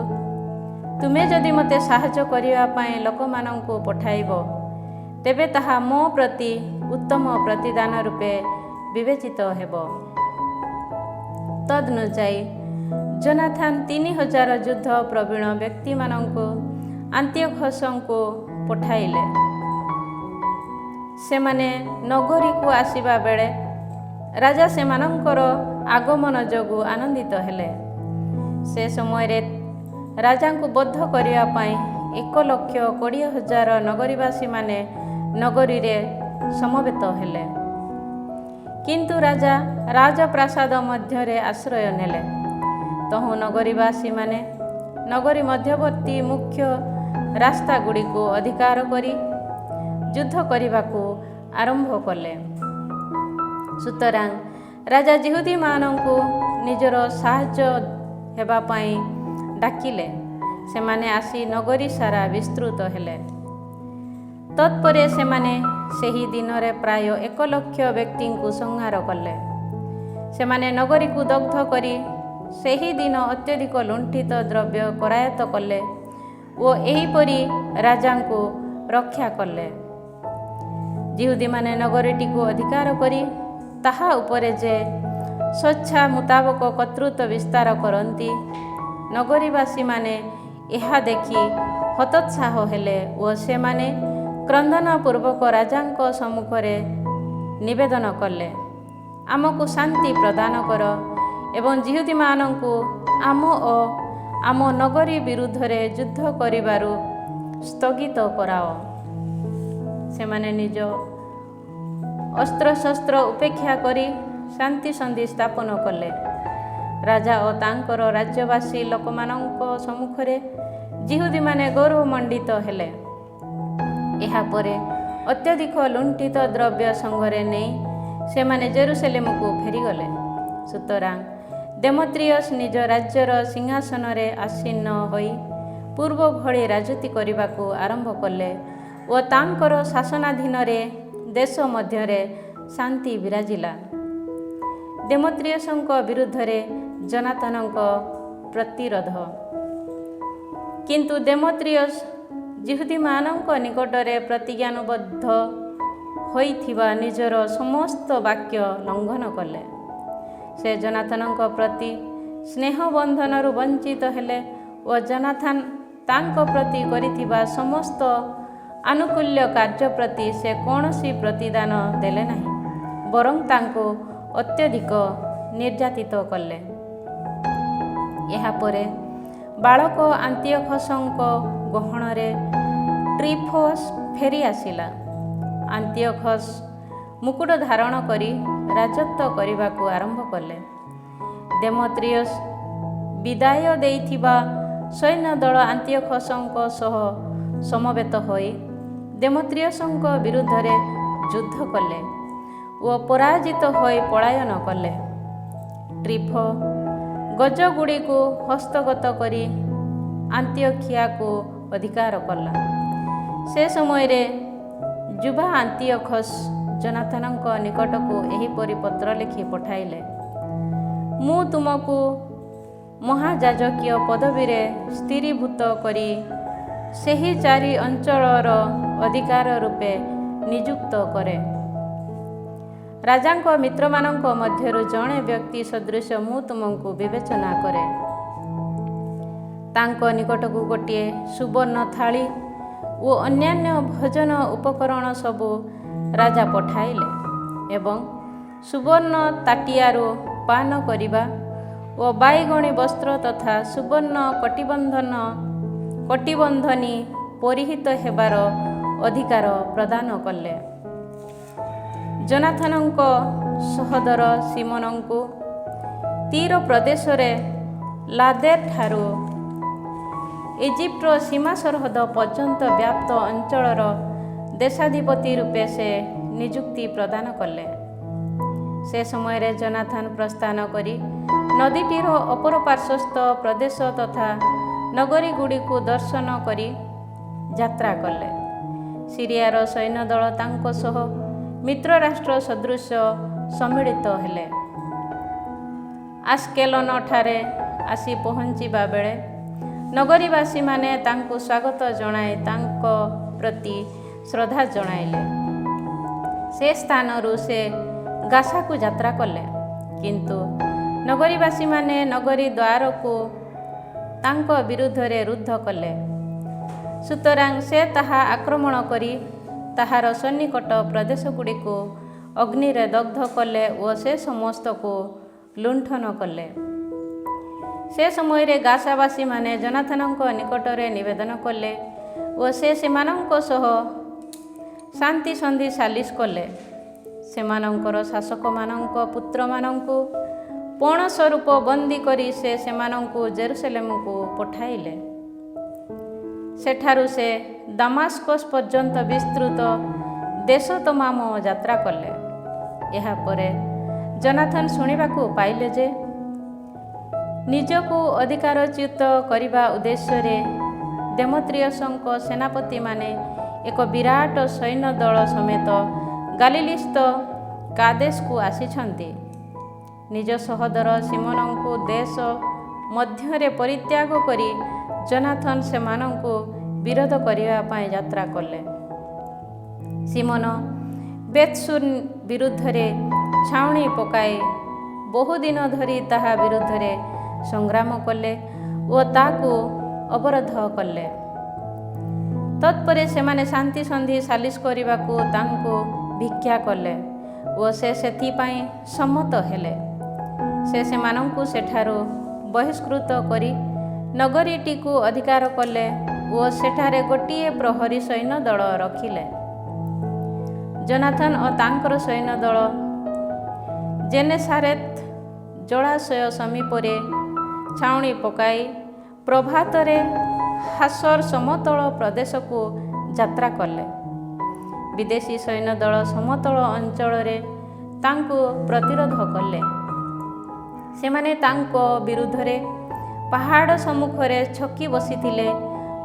ତୁମେ ଯଦି ମୋତେ ସାହାଯ୍ୟ କରିବା ପାଇଁ ଲୋକମାନଙ୍କୁ ପଠାଇବ ତେବେ ତାହା ମୋ ପ୍ରତି ଉତ୍ତମ ପ୍ରତିଦାନ ରୂପେ ବିବେଚିତ ହେବ। ତଦନୁଯାୟୀ ଜନାଥନ 3000 ଯୁଦ୍ଧ ପ୍ରବୀଣ ବ୍ୟକ୍ତିମାନଙ୍କୁ ଆନ୍ତିଓଖସଙ୍କୁ ପଠାଇଲେ। ସେମାନେ ନଗରୀକୁ ଆସିବା ବେଳେ ରାଜା ସେମାନଙ୍କର ଆଗମନ ଯୋଗୁଁ ଆନନ୍ଦିତ ହେଲେ। ସେ ସମୟରେ ରାଜାଙ୍କୁ ବଦ୍ଧ କରିବା ପାଇଁ 1,20,000 ନଗରୀବାସୀମାନେ ନଗରୀରେ ସମବେତ ହେଲେ। କିନ୍ତୁ ରାଜା ରାଜପ୍ରାସାଦ ମଧ୍ୟରେ ଆଶ୍ରୟ ନେଲେ। ତହୁଁ ନଗରୀବାସୀମାନେ ନଗରୀ ମଧ୍ୟବର୍ତ୍ତୀ ମୁଖ୍ୟ ରାସ୍ତାଗୁଡ଼ିକୁ ଅଧିକାର କରି ଯୁଦ୍ଧ କରିବାକୁ ଆରମ୍ଭ କଲେ। ସୁତରାଂ ରାଜା ଯିହୁଦୀମାନଙ୍କୁ ନିଜର ସାହାଯ୍ୟ ହେବା ପାଇଁ ଡାକିଲେ। ସେମାନେ ଆସି ନଗରୀ ସାରା ବିସ୍ତୃତ ହେଲେ। ତତ୍ପରେ ସେମାନେ ସେହି ଦିନରେ ପ୍ରାୟ 1,00,000 ବ୍ୟକ୍ତିଙ୍କୁ ସଂହାର କଲେ। ସେମାନେ ନଗରୀକୁ ଦଗ୍ଧ କରି ସେହି ଦିନ ଅତ୍ୟଧିକ ଲୁଣ୍ଠିତ ଦ୍ରବ୍ୟ କରାୟତ୍ତ କଲେ ଓ ଏହିପରି ରାଜାଙ୍କୁ ରକ୍ଷା କଲେ। ଯିହୁଦୀମାନେ ନଗରୀଟିକୁ ଅଧିକାର କରି ତାହା ଉପରେ ଯେ ସ୍ୱଚ୍ଛା ମୁତାବକ କର୍ତ୍ତୃତ୍ୱ ବିସ୍ତାର କରନ୍ତି, ନଗରୀବାସୀମାନେ ଏହା ଦେଖି ହତୋତ୍ସାହ ହେଲେ ଓ ସେମାନେ କ୍ରନ୍ଦନପୂର୍ବକ ରାଜାଙ୍କ ସମ୍ମୁଖରେ ନିବେଦନ କଲେ, ଆମକୁ ଶାନ୍ତି ପ୍ରଦାନ କର ଏବଂ ଯିହୁଦୀମାନଙ୍କୁ ଆମ ଓ ଆମ ନଗରୀ ବିରୁଦ୍ଧରେ ଯୁଦ୍ଧ କରିବାରୁ ସ୍ଥଗିତ କରାଅ। ସେମାନେ ନିଜ ଅସ୍ତ୍ରଶସ୍ତ୍ର ଉପେକ୍ଷା କରି ଶାନ୍ତି ସନ୍ଧି ସ୍ଥାପନ କଲେ। ରାଜା ଓ ତାଙ୍କର ରାଜ୍ୟବାସୀ ଲୋକମାନଙ୍କ ସମ୍ମୁଖରେ ଯିହୁଦୀମାନେ ଗୌରବମଣ୍ଡିତ ହେଲେ। ଏହାପରେ ଅତ୍ୟଧିକ ଲୁଣ୍ଠିତ ଦ୍ରବ୍ୟ ସଙ୍ଗରେ ନେଇ ସେମାନେ ଜେରୁସାଲେମକୁ ଫେରିଗଲେ। ସୁତରାଂ ଦେମେତ୍ରିୟସ୍ ନିଜ ରାଜ୍ୟର ସିଂହାସନରେ ଆସୀନ ହୋଇ ପୂର୍ବ ଭଳି ରାଜୁତି କରିବାକୁ ଆରମ୍ଭ କଲେ ଓ ତାଙ୍କର ଶାସନାଧୀନରେ ଦେଶ ମଧ୍ୟରେ ଶାନ୍ତି ବିରାଜିଲା। ଦେମେତ୍ରିୟସଙ୍କ ବିରୁଦ୍ଧରେ ଜନାଥନଙ୍କ ପ୍ରତିରୋଧ। କିନ୍ତୁ ଦେମେତ୍ରିୟସ ଯିହୁଦୀମାନଙ୍କ ନିକଟରେ ପ୍ରତିଜ୍ଞାବଦ୍ଧ ହୋଇଥିବା ନିଜର ସମସ୍ତ ବାକ୍ୟ ଲଙ୍ଘନ କଲେ। ସେ ଜନାଥନଙ୍କ ପ୍ରତି ସ୍ନେହ ବନ୍ଧନରୁ ବଞ୍ଚିତ ହେଲେ ଓ ଜନାଥନ ତାଙ୍କ ପ୍ରତି କରିଥିବା ସମସ୍ତ ଆନୁକୂଲ୍ୟ କାର୍ଯ୍ୟ ପ୍ରତି ସେ କୌଣସି ପ୍ରତିଦାନ ଦେଲେ ନାହିଁ, ବରଂ ତାଙ୍କୁ ଅତ୍ୟଧିକ ନିର୍ଯାତିତ କଲେ। ଏହାପରେ ବାଳକ ଆନ୍ତିଓଖସଙ୍କ ଗହଣରେ ଟ୍ରିଫୋସ୍ ଫେରି ଆସିଲା। ଆନ୍ତିଓଖସ୍ ମୁକୁଟ ଧାରଣ କରି ରାଜତ୍ୱ କରିବାକୁ ଆରମ୍ଭ କଲେ। ଦେମେତ୍ରିୟସ ବିଦାୟ ଦେଇଥିବା ସୈନ୍ୟଦଳ ଆନ୍ତିଓଖସଙ୍କ ସହ ସମବେତ ହୋଇ ଦେମେତ୍ରିୟସଙ୍କ ବିରୁଦ୍ଧରେ ଯୁଦ୍ଧ କଲେ ଓ ପରାଜିତ ହୋଇ ପଳାୟନ କଲେ। ଟ୍ରିଫୋ ଗଜଗୁଡ଼ିକୁ ହସ୍ତଗତ କରି ଆନ୍ତିଓଖିଆକୁ ଅଧିକାର କଲା। ସେ ସମୟରେ ଯୁବା ଆନ୍ତିଓଖସ୍ ଜନାଥନଙ୍କ ନିକଟକୁ ଏହିପରି ପତ୍ର ଲେଖି ପଠାଇଲେ। ମୁଁ ତୁମକୁ ମହାଯାଜକୀୟ ପଦବୀରେ ସ୍ଥିରୀଭୂତ କରି ସେହି 4 ଅଞ୍ଚଳର ଅଧିକାର ରୂପେ ନିଯୁକ୍ତ କରେ। ରାଜାଙ୍କ ମିତ୍ରମାନଙ୍କ ମଧ୍ୟରୁ ଜଣେ ବ୍ୟକ୍ତି ସଦୃଶ ମୁଁ ତୁମକୁ ବିବେଚନା କରେ। ତାଙ୍କ ନିକଟକୁ ଗୋଟିଏ ସୁବର୍ଣ୍ଣ ଥାଳି ଓ ଅନ୍ୟାନ୍ୟ ଭୋଜନ ଉପକରଣ ସବୁ ରାଜା ପଠାଇଲେ ଏବଂ ସୁବର୍ଣ୍ଣ ତାଟିଆରୁ ପାନ କରିବା ଓ ବାଇଗଣୀ ବସ୍ତ୍ର ତଥା ସୁବର୍ଣ୍ଣ କଟିବନ୍ଧନୀ ପରିହିତ ହେବାର ଅଧିକାର ପ୍ରଦାନ କଲେ। ଜନାଥନଙ୍କ ସହୋଦର ସିମୋନଙ୍କୁ ତୀର ପ୍ରଦେଶରେ ଲାଦେରଠାରୁ ଇଜିପ୍ଟର ସୀମା ସରହଦ ପର୍ଯ୍ୟନ୍ତ ବ୍ୟାପ୍ତ ଅଞ୍ଚଳର ଦେଶାଧିପତି ରୂପେ ସେ ନିଯୁକ୍ତି ପ୍ରଦାନ କଲେ। ସେ ସମୟରେ ଜନାଥନ ପ୍ରସ୍ଥାନ କରି ନଦୀଟିର ଅପର ପାର୍ଶ୍ୱସ୍ଥ ପ୍ରଦେଶ ତଥା ନଗରୀଗୁଡ଼ିକୁ ଦର୍ଶନ କରି ଯାତ୍ରା କଲେ। ସିରିଆର ସୈନ୍ୟଦଳ ତାଙ୍କ ସହ ମିତ୍ରରାଷ୍ଟ୍ର ସଦୃଶ ସମ୍ମିଳିତ ହେଲେ। ଆସ୍କେଲନଠାରେ ଆସି ପହଞ୍ଚିବା ବେଳେ ନଗରୀବାସୀମାନେ ତାଙ୍କୁ ସ୍ୱାଗତ ଜଣାଇ ତାଙ୍କ ପ୍ରତି ଶ୍ରଦ୍ଧା ଜଣାଇଲେ। ସେ ସ୍ଥାନରୁ ସେ ଗାସାକୁ ଯାତ୍ରା କଲେ, କିନ୍ତୁ ନଗରୀବାସୀମାନେ ନଗରୀ ଦ୍ୱାରକୁ ତାଙ୍କ ବିରୁଦ୍ଧରେ ରୁଦ୍ଧ କଲେ। ସୁତରାଂ ସେ ତାହା ଆକ୍ରମଣ କରି ତାହାର ସନ୍ନିକଟ ପ୍ରଦେଶଗୁଡ଼ିକୁ ଅଗ୍ନିରେ ଦଗ୍ଧ କଲେ ଓ ସେ ସମସ୍ତକୁ ଲୁଣ୍ଠନ କଲେ। ସେ ସମୟରେ ଗାସାବାସୀମାନେ ଜନାଥନଙ୍କ ନିକଟରେ ନିବେଦନ କଲେ ଓ ସେ ସେମାନଙ୍କ ସହ ଶାନ୍ତି ସନ୍ଧି ସାଲିସ କଲେ। ସେମାନଙ୍କର ଶାସକମାନଙ୍କ ପୁତ୍ରମାନଙ୍କୁ ପଣ ସ୍ୱରୂପ ବନ୍ଦୀ କରି ସେ ସେମାନଙ୍କୁ ଜେରୁସଲେମକୁ ପଠାଇଲେ। ସେଠାରୁ ସେ ଦାମାସ୍କସ ପର୍ଯ୍ୟନ୍ତ ବିସ୍ତୃତ ଦେଶ ତମାମ ଯାତ୍ରା କଲେ। ଏହାପରେ ଜନାଥନ ଶୁଣିବାକୁ ପାଇଲେ ଯେ ନିଜକୁ ଅଧିକାରଚ୍ୟୁତ କରିବା ଉଦ୍ଦେଶ୍ୟରେ ଦେମେତ୍ରିୟସଙ୍କ ସେନାପତିମାନେ ଏକ ବିରାଟ ସୈନ୍ୟଦଳ ସମେତ ଗାଲିଲିସ୍ଥ କାଦେଶକୁ ଆସିଛନ୍ତି। ନିଜ ସହୋଦର ସିମୋନଙ୍କୁ ଦେଶ ମଧ୍ୟରେ ପରିତ୍ୟାଗ କରି ଜନାଥନ ସେମାନଙ୍କୁ ବିରୋଧ କରିବା ପାଇଁ ଯାତ୍ରା କଲେ। ସିମୋନ ବେତ୍‌ସୁର ବିରୁଦ୍ଧରେ ଛାଉଣି ପକାଇ ବହୁଦିନ ଧରି ତାହା ବିରୁଦ୍ଧରେ ସଂଗ୍ରାମ କଲେ ଓ ତାକୁ ଅବରୋଧ କଲେ। ତତ୍ପରେ ସେମାନେ ଶାନ୍ତି ସନ୍ଧି ସାଲିସ କରିବାକୁ ତାଙ୍କୁ ଭିକ୍ଷା କଲେ ଓ ସେ ସେଥିପାଇଁ ସମ୍ମତ ହେଲେ। ସେ ସେମାନଙ୍କୁ ସେଠାରୁ ବହିଷ୍କୃତ କରି ନଗରୀଟିକୁ ଅଧିକାର କଲେ ଓ ସେଠାରେ ଗୋଟିଏ ପ୍ରହରୀ ସୈନ୍ୟଦଳ ରଖିଲେ। ଜନାଥନ ଓ ତାଙ୍କର ସୈନ୍ୟଦଳ ଜେନେସାରେଥ ଜଳାଶୟ ସମୀପରେ ଛାଉଣି ପକାଇ ପ୍ରଭାତରେ ହାସର ସମତଳ ପ୍ରଦେଶକୁ ଯାତ୍ରା କଲେ। ବିଦେଶୀ ସୈନ୍ୟଦଳ ସମତଳ ଅଞ୍ଚଳରେ ତାଙ୍କୁ ପ୍ରତିରୋଧ କଲେ। ସେମାନେ ତାଙ୍କ ବିରୁଦ୍ଧରେ ପାହାଡ଼ ସମ୍ମୁଖରେ ଛକି ବସିଥିଲେ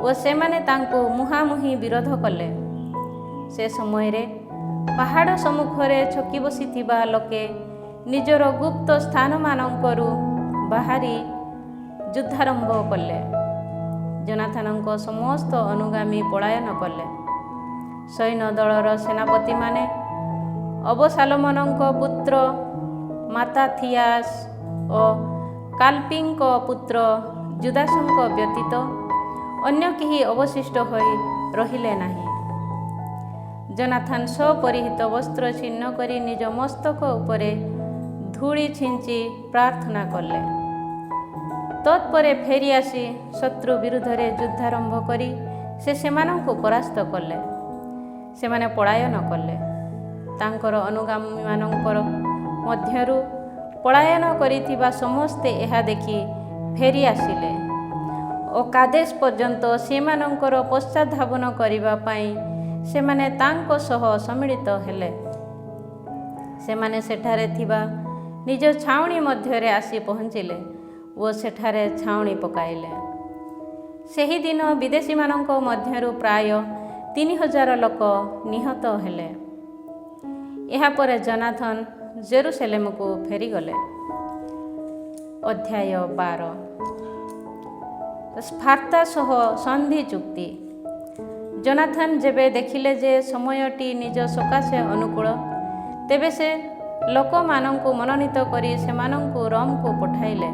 ଓ ସେମାନେ ତାଙ୍କୁ ମୁହାଁମୁହିଁ ବିରୋଧ କଲେ। ସେ ସମୟରେ ପାହାଡ଼ ସମ୍ମୁଖରେ ଛକି ବସିଥିବା ଲୋକେ ନିଜର ଗୁପ୍ତ ସ୍ଥାନମାନଙ୍କରୁ ବାହାରି ଯୁଦ୍ଧାରମ୍ଭ କଲେ। ଜୋନାଥନଙ୍କ ସମସ୍ତ ଅନୁଗାମୀ ପଳାୟନ କଲେ। ସୈନ୍ୟ ଦଳର ସେନାପତିମାନେ ଅବସାଲୋମଙ୍କ ପୁତ୍ର ମାତାଥିଆସ ଓ କାଲପିଙ୍କ ପୁତ୍ର ଜୁଦାସଙ୍କ ବ୍ୟତୀତ ଅନ୍ୟ କେହି ଅବଶିଷ୍ଟ ହୋଇ ରହିଲେ ନାହିଁ। ଜୋନାଥନ ସପରିହିତ ବସ୍ତ୍ର ଛିନ୍ନ କରି ନିଜ ମସ୍ତକ ଉପରେ ଧୂଳି ଛିଞ୍ଚି ପ୍ରାର୍ଥନା କଲେ। ତତ୍ପରେ ଫେରି ଆସି ଶତ୍ରୁ ବିରୁଦ୍ଧରେ ଯୁଦ୍ଧାରମ୍ଭ କରି ସେମାନଙ୍କୁ ପରାସ୍ତ କଲେ। ସେମାନେ ପଳାୟନ କଲେ। ତାଙ୍କର ଅନୁଗାମୀମାନଙ୍କର ମଧ୍ୟରୁ ପଳାୟନ କରିଥିବା ସମସ୍ତେ ଏହା ଦେଖି ଫେରି ଆସିଲେ ଓ କାଦେଶ ପର୍ଯ୍ୟନ୍ତ ସେମାନଙ୍କର ପଶ୍ଚାତଧାବନ କରିବା ପାଇଁ ସେମାନେ ତାଙ୍କ ସହ ସମ୍ମିଳିତ ହେଲେ। ସେମାନେ ସେଠାରେ ଥିବା ନିଜ ଛାଉଣି ମଧ୍ୟରେ ଆସି ପହଞ୍ଚିଲେ ଓ ସେଠାରେ ଛାଉଣି ପକାଇଲେ। ସେହିଦିନ ବିଦେଶୀମାନଙ୍କ ମଧ୍ୟରୁ ପ୍ରାୟ 3000 ଲୋକ ନିହତ ହେଲେ। ଏହାପରେ ଜୋନାଥନ ଜେରୁସେଲେମକୁ ଫେରିଗଲେ। ଅଧ୍ୟାୟ 12। ସ୍ପାର୍ତା ସହ ସନ୍ଧି ଚୁକ୍ତି। ଜୋନାଥନ ଯେବେ ଦେଖିଲେ ଯେ ସମୟଟି ନିଜ ସକାଶେ ଅନୁକୂଳ, ତେବେ ସେ ଲୋକମାନଙ୍କୁ ମନୋନୀତ କରି ସେମାନଙ୍କୁ ରୋମକୁ ପଠାଇଲେ,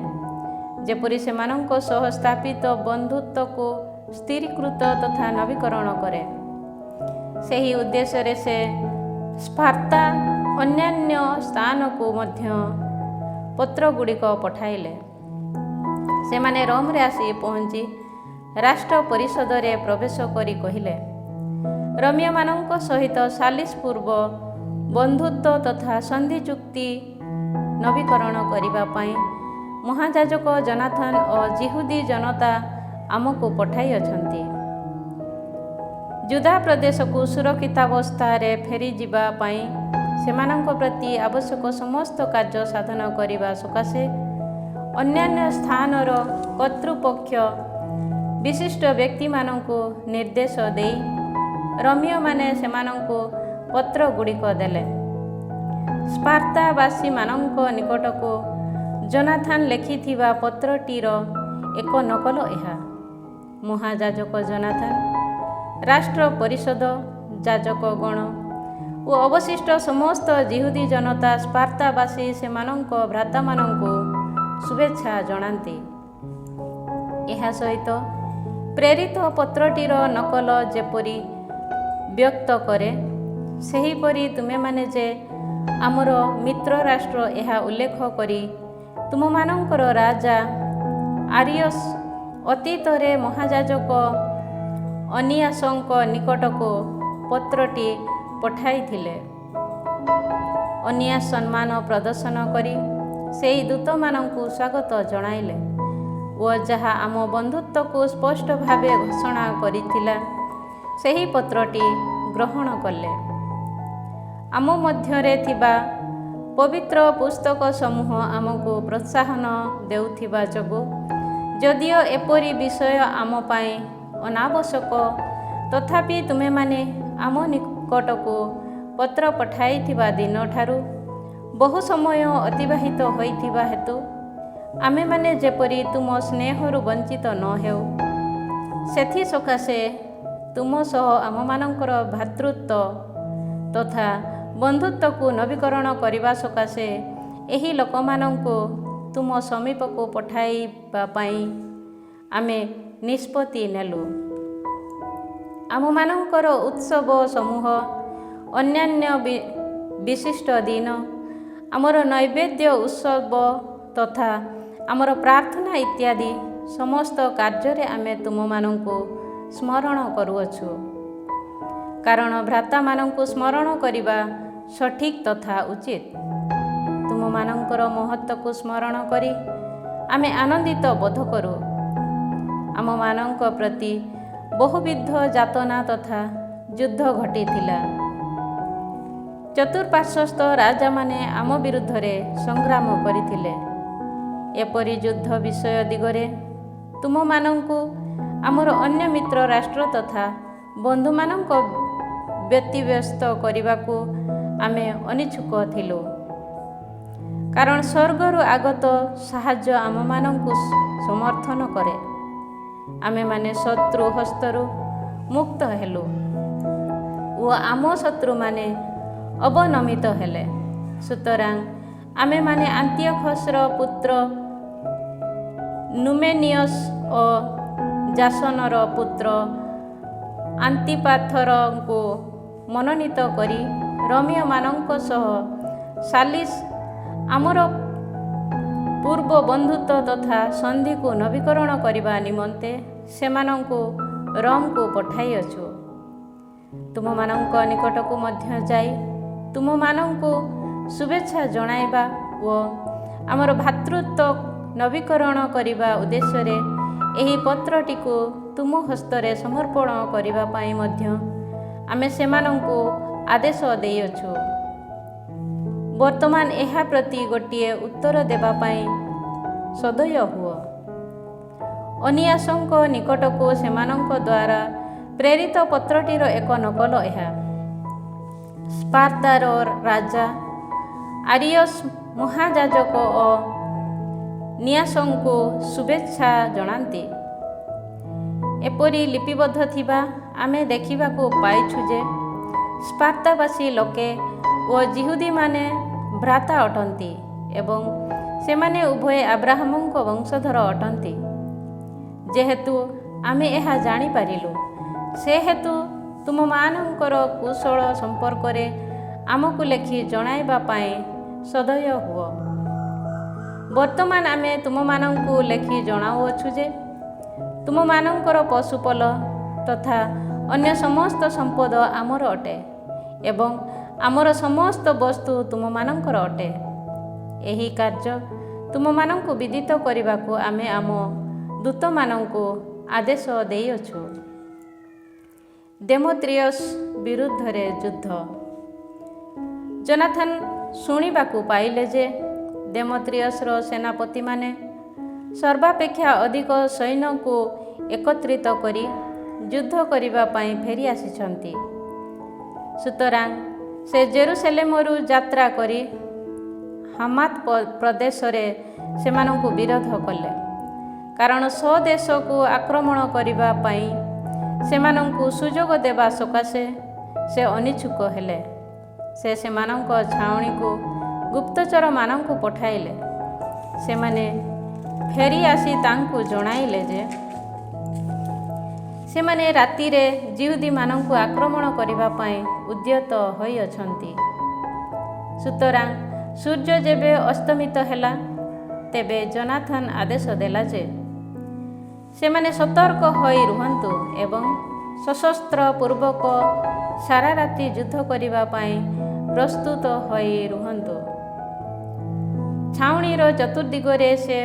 ଯେପରି ସେମାନଙ୍କ ସହ ସ୍ଥାପିତ ବନ୍ଧୁତ୍ୱକୁ ସ୍ଥିରୀକୃତ ତଥା ନବୀକରଣ କରେ। ସେହି ଉଦ୍ଦେଶ୍ୟରେ ସେ ସ୍ପାର୍ତା ଅନ୍ୟାନ୍ୟ ସ୍ଥାନକୁ ମଧ୍ୟ ପତ୍ରଗୁଡ଼ିକ ପଠାଇଲେ। ସେମାନେ ରୋମରେ ଆସି ପହଞ୍ଚି ରାଷ୍ଟ୍ର ପରିଷଦରେ ପ୍ରବେଶ କରି କହିଲେ, ରୋମୀୟମାନଙ୍କ ସହିତ ସାଲିସ ପୂର୍ବ ବନ୍ଧୁତ୍ୱ ତଥା ସନ୍ଧି ଚୁକ୍ତି ନବୀକରଣ କରିବା ପାଇଁ ମହାଯାଜକ ଜୋନାଥନ ଓ ଯିହୁଦୀ ଜନତା ଆମକୁ ପଠାଇଅଛନ୍ତି। ଜୁଦା ପ୍ରଦେଶକୁ ସୁରକ୍ଷିତାବସ୍ଥାରେ ଫେରିଯିବା ପାଇଁ ସେମାନଙ୍କ ପ୍ରତି ଆବଶ୍ୟକ ସମସ୍ତ କାର୍ଯ୍ୟ ସାଧନ କରିବା ସକାଶେ ଅନ୍ୟାନ୍ୟ ସ୍ଥାନର କର୍ତ୍ତୃପକ୍ଷ ବିଶିଷ୍ଟ ବ୍ୟକ୍ତିମାନଙ୍କୁ ନିର୍ଦ୍ଦେଶ ଦେଇ ରୋମୀୟମାନେ ସେମାନଙ୍କୁ ପତ୍ରଗୁଡ଼ିକ ଦେଲେ। ସ୍ପାର୍ତାବାସୀମାନଙ୍କ ନିକଟକୁ ଜୋନାଥନ ଲେଖିଥିବା ପତ୍ରଟିର ଏକ ନକଲ ଏହା। ମହାଯାଜକ ଜୋନାଥନ, ରାଷ୍ଟ୍ର ପରିଷଦ, ଯାଜକଗଣ ଓ ଅବଶିଷ୍ଟ ସମସ୍ତ ଯିହୁଦୀ ଜନତା ସ୍ପାର୍ତାବାସୀ ସେମାନଙ୍କ ଭ୍ରାତାମାନଙ୍କୁ ଶୁଭେଚ୍ଛା ଜଣାନ୍ତି। ଏହା ସହିତ ପ୍ରେରିତ ପତ୍ରଟିର ନକଲ ଯେପରି ବ୍ୟକ୍ତ କରେ, ସେହିପରି ତୁମେମାନେ ଯେ ଆମର ମିତ୍ର ରାଷ୍ଟ୍ର ଏହା ଉଲ୍ଲେଖ କରି ତୁମମାନଙ୍କର ରାଜା ଆରିୟସ୍ ଅତୀତରେ ମହାଯାଜକ ଅନିଆସଙ୍କ ନିକଟକୁ ପତ୍ରଟି ପଠାଇଥିଲେ। ଅନିଆସ ସମ୍ମାନ ପ୍ରଦର୍ଶନ କରି ସେହି ଦୂତମାନଙ୍କୁ ସ୍ୱାଗତ ଜଣାଇଲେ ଓ ଯାହା ଆମ ବନ୍ଧୁତ୍ୱକୁ ସ୍ପଷ୍ଟ ଭାବେ ଘୋଷଣା କରିଥିଲା, ସେହି ପତ୍ରଟି ଗ୍ରହଣ କଲେ। ଆମ ମଧ୍ୟରେ ଥିବା ପବିତ୍ର ପୁସ୍ତକ ସମୂହ ଆମକୁ ପ୍ରୋତ୍ସାହନ ଦେଉଥିବା ଯୋଗୁଁ ଯଦିଓ ଏପରି ବିଷୟ ଆମ ପାଇଁ ଅନାବଶ୍ୟକ, ତଥାପି ତୁମେମାନେ ଆମ ନିକଟକୁ ପତ୍ର ପଠାଇଥିବା ଦିନଠାରୁ ବହୁ ସମୟ ଅତିବାହିତ ହୋଇଥିବା ହେତୁ ଆମେମାନେ ଯେପରି ତୁମ ସ୍ନେହରୁ ବଞ୍ଚିତ ନ ହେଉ, ସେଥିସକାଶେ ତୁମ ସହ ଆମମାନଙ୍କର ଭ୍ରାତୃତ୍ୱ ତଥା ବନ୍ଧୁତ୍ୱକୁ ନବୀକରଣ କରିବା ସକାଶେ ଏହି ଲୋକମାନଙ୍କୁ ତୁମ ସମୀପକୁ ପଠାଇବା ପାଇଁ ଆମେ ନିଷ୍ପତ୍ତି ନେଲୁ। ଆମମାନଙ୍କର ଉତ୍ସବ ସମୂହ, ଅନ୍ୟାନ୍ୟ ବିଶିଷ୍ଟ ଦିନ, ଆମର ନୈବେଦ୍ୟ ଉତ୍ସବ ତଥା ଆମର ପ୍ରାର୍ଥନା ଇତ୍ୟାଦି ସମସ୍ତ କାର୍ଯ୍ୟରେ ଆମେ ତୁମମାନଙ୍କୁ ସ୍ମରଣ କରୁଅଛୁ। କାରଣ ଭ୍ରାତାମାନଙ୍କୁ ସ୍ମରଣ କରିବା ସଠିକ୍ ତଥା ଉଚିତ। ତୁମମାନଙ୍କର ମହତ୍ୱକୁ ସ୍ମରଣ କରି ଆମେ ଆନନ୍ଦିତ ବୋଧ କରୁ। ଆମମାନଙ୍କ ପ୍ରତି ବହୁବିଧ ଯାତନା ତଥା ଯୁଦ୍ଧ ଘଟିଥିଲା। ଚତୁଃପାର୍ଶ୍ୱସ୍ଥ ରାଜାମାନେ ଆମ ବିରୁଦ୍ଧରେ ସଂଗ୍ରାମ କରିଥିଲେ। ଏପରି ଯୁଦ୍ଧ ବିଷୟ ଦିଗରେ ତୁମମାନଙ୍କୁ ଆମର ଅନ୍ୟ ମିତ୍ର ରାଷ୍ଟ୍ର ତଥା ବନ୍ଧୁମାନଙ୍କ ବ୍ୟତିବ୍ୟସ୍ତ କରିବାକୁ ଆମେ ଅନିଚ୍ଛୁକ ଥିଲୁ। କାରଣ ସ୍ୱର୍ଗରୁ ଆଗତ ସାହାଯ୍ୟ ଆମମାନଙ୍କୁ ସମର୍ଥନ କରେ। ଆମେମାନେ ଶତ୍ରୁ ହସ୍ତରୁ ମୁକ୍ତ ହେଲୁ ଓ ଆମ ଶତ୍ରୁମାନେ ଅବନମିତ ହେଲେ। ସୁତରାଂ ଆମେମାନେ ଆନ୍ତିଓଖସର ପୁତ୍ର ନୁମେନିୟସ୍ ଓ ଜାସନର ପୁତ୍ର ଆନ୍ତିପାଥରଙ୍କୁ ମନୋନୀତ କରି ରୋମୀୟମାନଙ୍କ ସହ ସାଲିସ୍ ଆମର ପୂର୍ବ ବନ୍ଧୁତ୍ୱ ତଥା ସନ୍ଧିକୁ ନବୀକରଣ କରିବା ନିମନ୍ତେ ସେମାନଙ୍କୁ ରୋମକୁ ପଠାଇଅଛୁ। ତୁମମାନଙ୍କ ନିକଟକୁ ମଧ୍ୟ ଯାଇ ତୁମମାନଙ୍କୁ ଶୁଭେଚ୍ଛା ଜଣାଇବା ଓ ଆମର ଭାତୃତ୍ୱ ନବୀକରଣ କରିବା ଉଦ୍ଦେଶ୍ୟରେ ଏହି ପତ୍ରଟିକୁ ତୁମ ହସ୍ତରେ ସମର୍ପଣ କରିବା ପାଇଁ ମଧ୍ୟ ଆମେ ସେମାନଙ୍କୁ ଆଦେଶ ଦେଇଅଛୁ। ବର୍ତ୍ତମାନ ଏହା ପ୍ରତି ଗୋଟିଏ ଉତ୍ତର ଦେବା ପାଇଁ ସଦୟ ହୁଅ। ଅନିଆସଙ୍କ ନିକଟକୁ ସେମାନଙ୍କ ଦ୍ୱାରା ପ୍ରେରିତ ପତ୍ରଟିର ଏକ ନକଲ ଏହା। ସ୍ପାର୍ତାର ରାଜା ଆରିୟସ୍ ମହାଯାଜକ ଓ ନିଆସଙ୍କୁ ଶୁଭେଚ୍ଛା ଜଣାନ୍ତି। ଏପରି ଲିପିବଦ୍ଧ ଥିବା ଆମେ ଦେଖିବାକୁ ପାଇଛୁ ଯେ ସ୍ପାର୍ତାବାସୀ ଲୋକେ ଓ ଜିହୁଦୀମାନେ ଭ୍ରାତା ଅଟନ୍ତି ଏବଂ ସେମାନେ ଉଭୟ ଆବ୍ରାହମଙ୍କ ବଂଶଧର ଅଟନ୍ତି। ଯେହେତୁ ଆମେ ଏହା ଜାଣିପାରିଲୁ, ସେହେତୁ ତୁମମାନଙ୍କର କୁଶଳ ସମ୍ପର୍କରେ ଆମକୁ ଲେଖି ଜଣାଇବା ପାଇଁ ସଦୟ ହୁଅ। ବର୍ତ୍ତମାନ ଆମେ ତୁମମାନଙ୍କୁ ଲେଖି ଜଣାଉଅଛୁ ଯେ ତୁମମାନଙ୍କର ପଶୁପଲ ତଥା ଅନ୍ୟ ସମସ୍ତ ସମ୍ପଦ ଆମର ଅଟେ ଏବଂ ଆମର ସମସ୍ତ ବସ୍ତୁ ତୁମମାନଙ୍କର ଅଟେ। ଏହି କାର୍ଯ୍ୟ ତୁମମାନଙ୍କୁ ବିଦିତ କରିବାକୁ ଆମେ ଆମ ଦୂତମାନଙ୍କୁ ଆଦେଶ ଦେଇଅଛୁ। ଦେମୋତ୍ରିୟସ୍ ବିରୁଦ୍ଧରେ ଯୁଦ୍ଧ। ଜୋନାଥନ୍ ଶୁଣିବାକୁ ପାଇଲେ ଯେ ଦେମୋତ୍ରିୟସ୍ର ସେନାପତିମାନେ ସର୍ବାପେକ୍ଷା ଅଧିକ ସୈନ୍ୟଙ୍କୁ ଏକତ୍ରିତ କରି ଯୁଦ୍ଧ କରିବା ପାଇଁ ଫେରି ଆସିଛନ୍ତି। ସୁତରାଂ ସେ ଜେରୁସେଲେମରୁ ଯାତ୍ରା କରି ହାମାତ୍ ପ୍ରଦେଶରେ ସେମାନଙ୍କୁ ବିରୋଧ କଲେ, କାରଣ ସ୍ୱଦେଶକୁ ଆକ୍ରମଣ କରିବା ପାଇଁ ସେମାନଙ୍କୁ ସୁଯୋଗ ଦେବା ସକାଶେ ସେ ଅନିଚ୍ଛୁକ ହେଲେ। ସେ ସେମାନଙ୍କ ଛାଉଣୀକୁ ଗୁପ୍ତଚରମାନଙ୍କୁ ପଠାଇଲେ। ସେମାନେ ଫେରି ଆସି ତାଙ୍କୁ ଜଣାଇଲେ ଯେ ସେମାନେ ରାତିରେ ଜିହୁଦୀମାନଙ୍କୁ ଆକ୍ରମଣ କରିବା ପାଇଁ ଉଦ୍ୟତ ହୋଇଅଛନ୍ତି। ସୁତରାଂ ସୂର୍ଯ୍ୟ ଯେବେ ଅସ୍ତମିତ ହେଲା, ତେବେ ଜୋନାଥନ୍ ଆଦେଶ ଦେଲା ଯେ ସେମାନେ ସତର୍କ ହୋଇ ରୁହନ୍ତୁ ଏବଂ ସଶସ୍ତ୍ର ପୂର୍ବକ ସାରା ରାତି ଯୁଦ୍ଧ କରିବା ପାଇଁ ପ୍ରସ୍ତୁତ ହୋଇ ରୁହନ୍ତୁ। ଛାଉଣୀର ଚତୁର୍ଦିଗରେ ସେ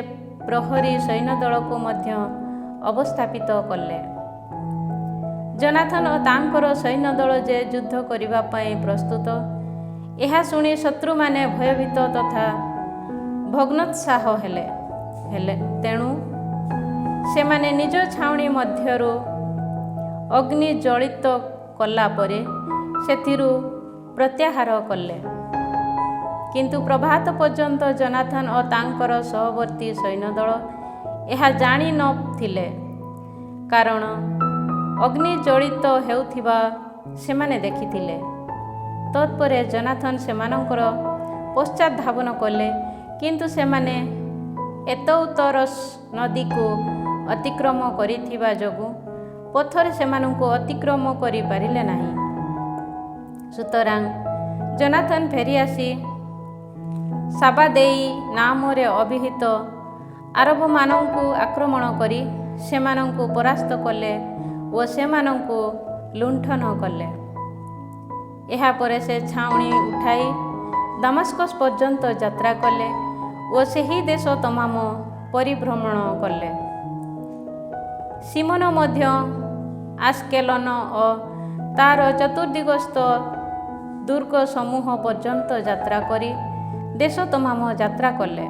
ପ୍ରହରୀ ସୈନ୍ୟଦଳକୁ ମଧ୍ୟ ଅବସ୍ଥାପିତ କଲେ। ଜୋନାଥନ୍ ଓ ତାଙ୍କର ସୈନ୍ୟଦଳ ଯେ ଯୁଦ୍ଧ କରିବା ପାଇଁ ପ୍ରସ୍ତୁତ, ଏହା ଶୁଣି ଶତ୍ରୁମାନେ ଭୟଭୀତ ତଥା ଭଗ୍ନୋତ୍ସାହ ହେଲେ। ତେଣୁ ସେମାନେ ନିଜ ଛାଉଣୀ ମଧ୍ୟରୁ ଅଗ୍ନି ଜଳିତ କଲା ପରେ ସେଥିରୁ ପ୍ରତ୍ୟାହାର କଲେ। କିନ୍ତୁ ପ୍ରଭାତ ପର୍ଯ୍ୟନ୍ତ ଜୋନାଥନ୍ ଓ ତାଙ୍କର ସହବର୍ତ୍ତୀ ସୈନ୍ୟଦଳ ଏହା ଜାଣି ନ ଥିଲେ, କାରଣ ଅଗ୍ନି ଜଳିତ ହେଉଥିବା ସେମାନେ ଦେଖିଥିଲେ। ତତ୍ପରେ ଜୋନାଥନ୍ ସେମାନଙ୍କର ପଶ୍ଚାତ୍ ଧାବନ କଲେ, କିନ୍ତୁ ସେମାନେ ଏତୌତରସ୍ ନଦୀକୁ ଅତିକ୍ରମ କରିଥିବା ଯୋଗୁଁ ପଥରେ ସେମାନଙ୍କୁ ଅତିକ୍ରମ କରିପାରିଲେ ନାହିଁ। ସୁତରାଂ ଜୋନାଥନ୍ ଫେରିଆସି ସାବାଦେଇ ନାମରେ ଅଭିହିତ ଆରବମାନଙ୍କୁ ଆକ୍ରମଣ କରି ସେମାନଙ୍କୁ ପରାସ୍ତ କଲେ ଓ ସେମାନଙ୍କୁ ଲୁଣ୍ଠନ କଲେ। ଏହାପରେ ସେ ଛାଉଣୀ ଉଠାଇ ଦମାସ୍କସ୍ ପର୍ଯ୍ୟନ୍ତ ଯାତ୍ରା କଲେ ଓ ସେହି ଦେଶ ତମାମ ପରିଭ୍ରମଣ କଲେ। ସିମୋନ ମଧ୍ୟ ଆସ୍କେଲନ ଓ ତାର ଚତୁର୍ଦିଗସ୍ଥ ଦୁର୍ଗ ସମୂହ ପର୍ଯ୍ୟନ୍ତ ଯାତ୍ରା କରି ଦେଶ ତମାମ ଯାତ୍ରା କଲେ।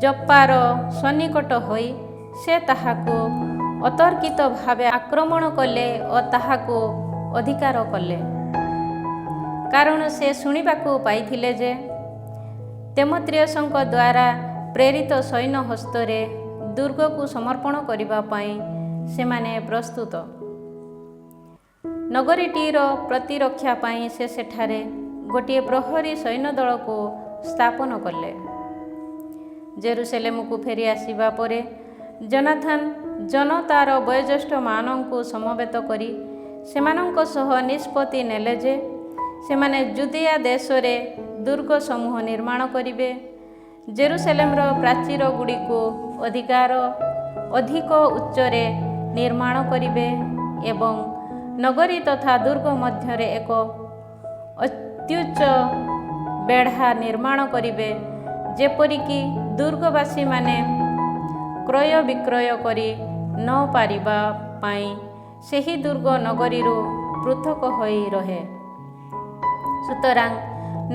ଜପ୍ପାର ସନ୍ନିକଟ ହୋଇ ସେ ତାହାକୁ ଅତର୍କିତ ଭାବେ ଆକ୍ରମଣ କଲେ ଓ ତାହାକୁ ଅଧିକାର କଲେ, କାରଣ ସେ ଶୁଣିବାକୁ ପାଇଥିଲେ ଯେ ଦେମେତ୍ରିୟସଙ୍କ ଦ୍ୱାରା ପ୍ରେରିତ ସୈନ୍ୟ ହସ୍ତରେ ଦୁର୍ଗକୁ ସମର୍ପଣ କରିବା ପାଇଁ ସେମାନେ ପ୍ରସ୍ତୁତ। ନଗରୀଟିର ପ୍ରତିରକ୍ଷା ପାଇଁ ସେ ସେଠାରେ ଗୋଟିଏ ପ୍ରହରୀ ସୈନ୍ୟଦଳକୁ ସ୍ଥାପନ କଲେ। ଜେରୁସେଲେମକୁ ଫେରି ଆସିବା ପରେ ଜୋନାଥନ୍ ଜନତାର ବୟୋଜ୍ୟେଷ୍ଠମାନଙ୍କୁ ସମବେତ କରି ସେମାନଙ୍କ ସହ ନିଷ୍ପତ୍ତି ନେଲେ ଯେ ସେମାନେ ଜୁଦିଆ ଦେଶରେ ଦୁର୍ଗ ସମୂହ ନିର୍ମାଣ କରିବେ, ଜେରୁସେଲେମର ପ୍ରାଚୀରଗୁଡ଼ିକୁ ଅଧିକ ଉଚ୍ଚରେ ନିର୍ମାଣ କରିବେ ଏବଂ ନଗରୀ ତଥା ଦୁର୍ଗ ମଧ୍ୟରେ ଏକ ଅତ୍ୟୁଚ୍ଚ ବେଢ଼ା ନିର୍ମାଣ କରିବେ, ଯେପରିକି ଦୁର୍ଗବାସୀମାନେ କ୍ରୟ ବିକ୍ରୟ କରି ନ ପାରିବା ପାଇଁ ସେହି ଦୁର୍ଗ ନଗରୀରୁ ପୃଥକ ହୋଇ ରହେ। ସୁତରାଂ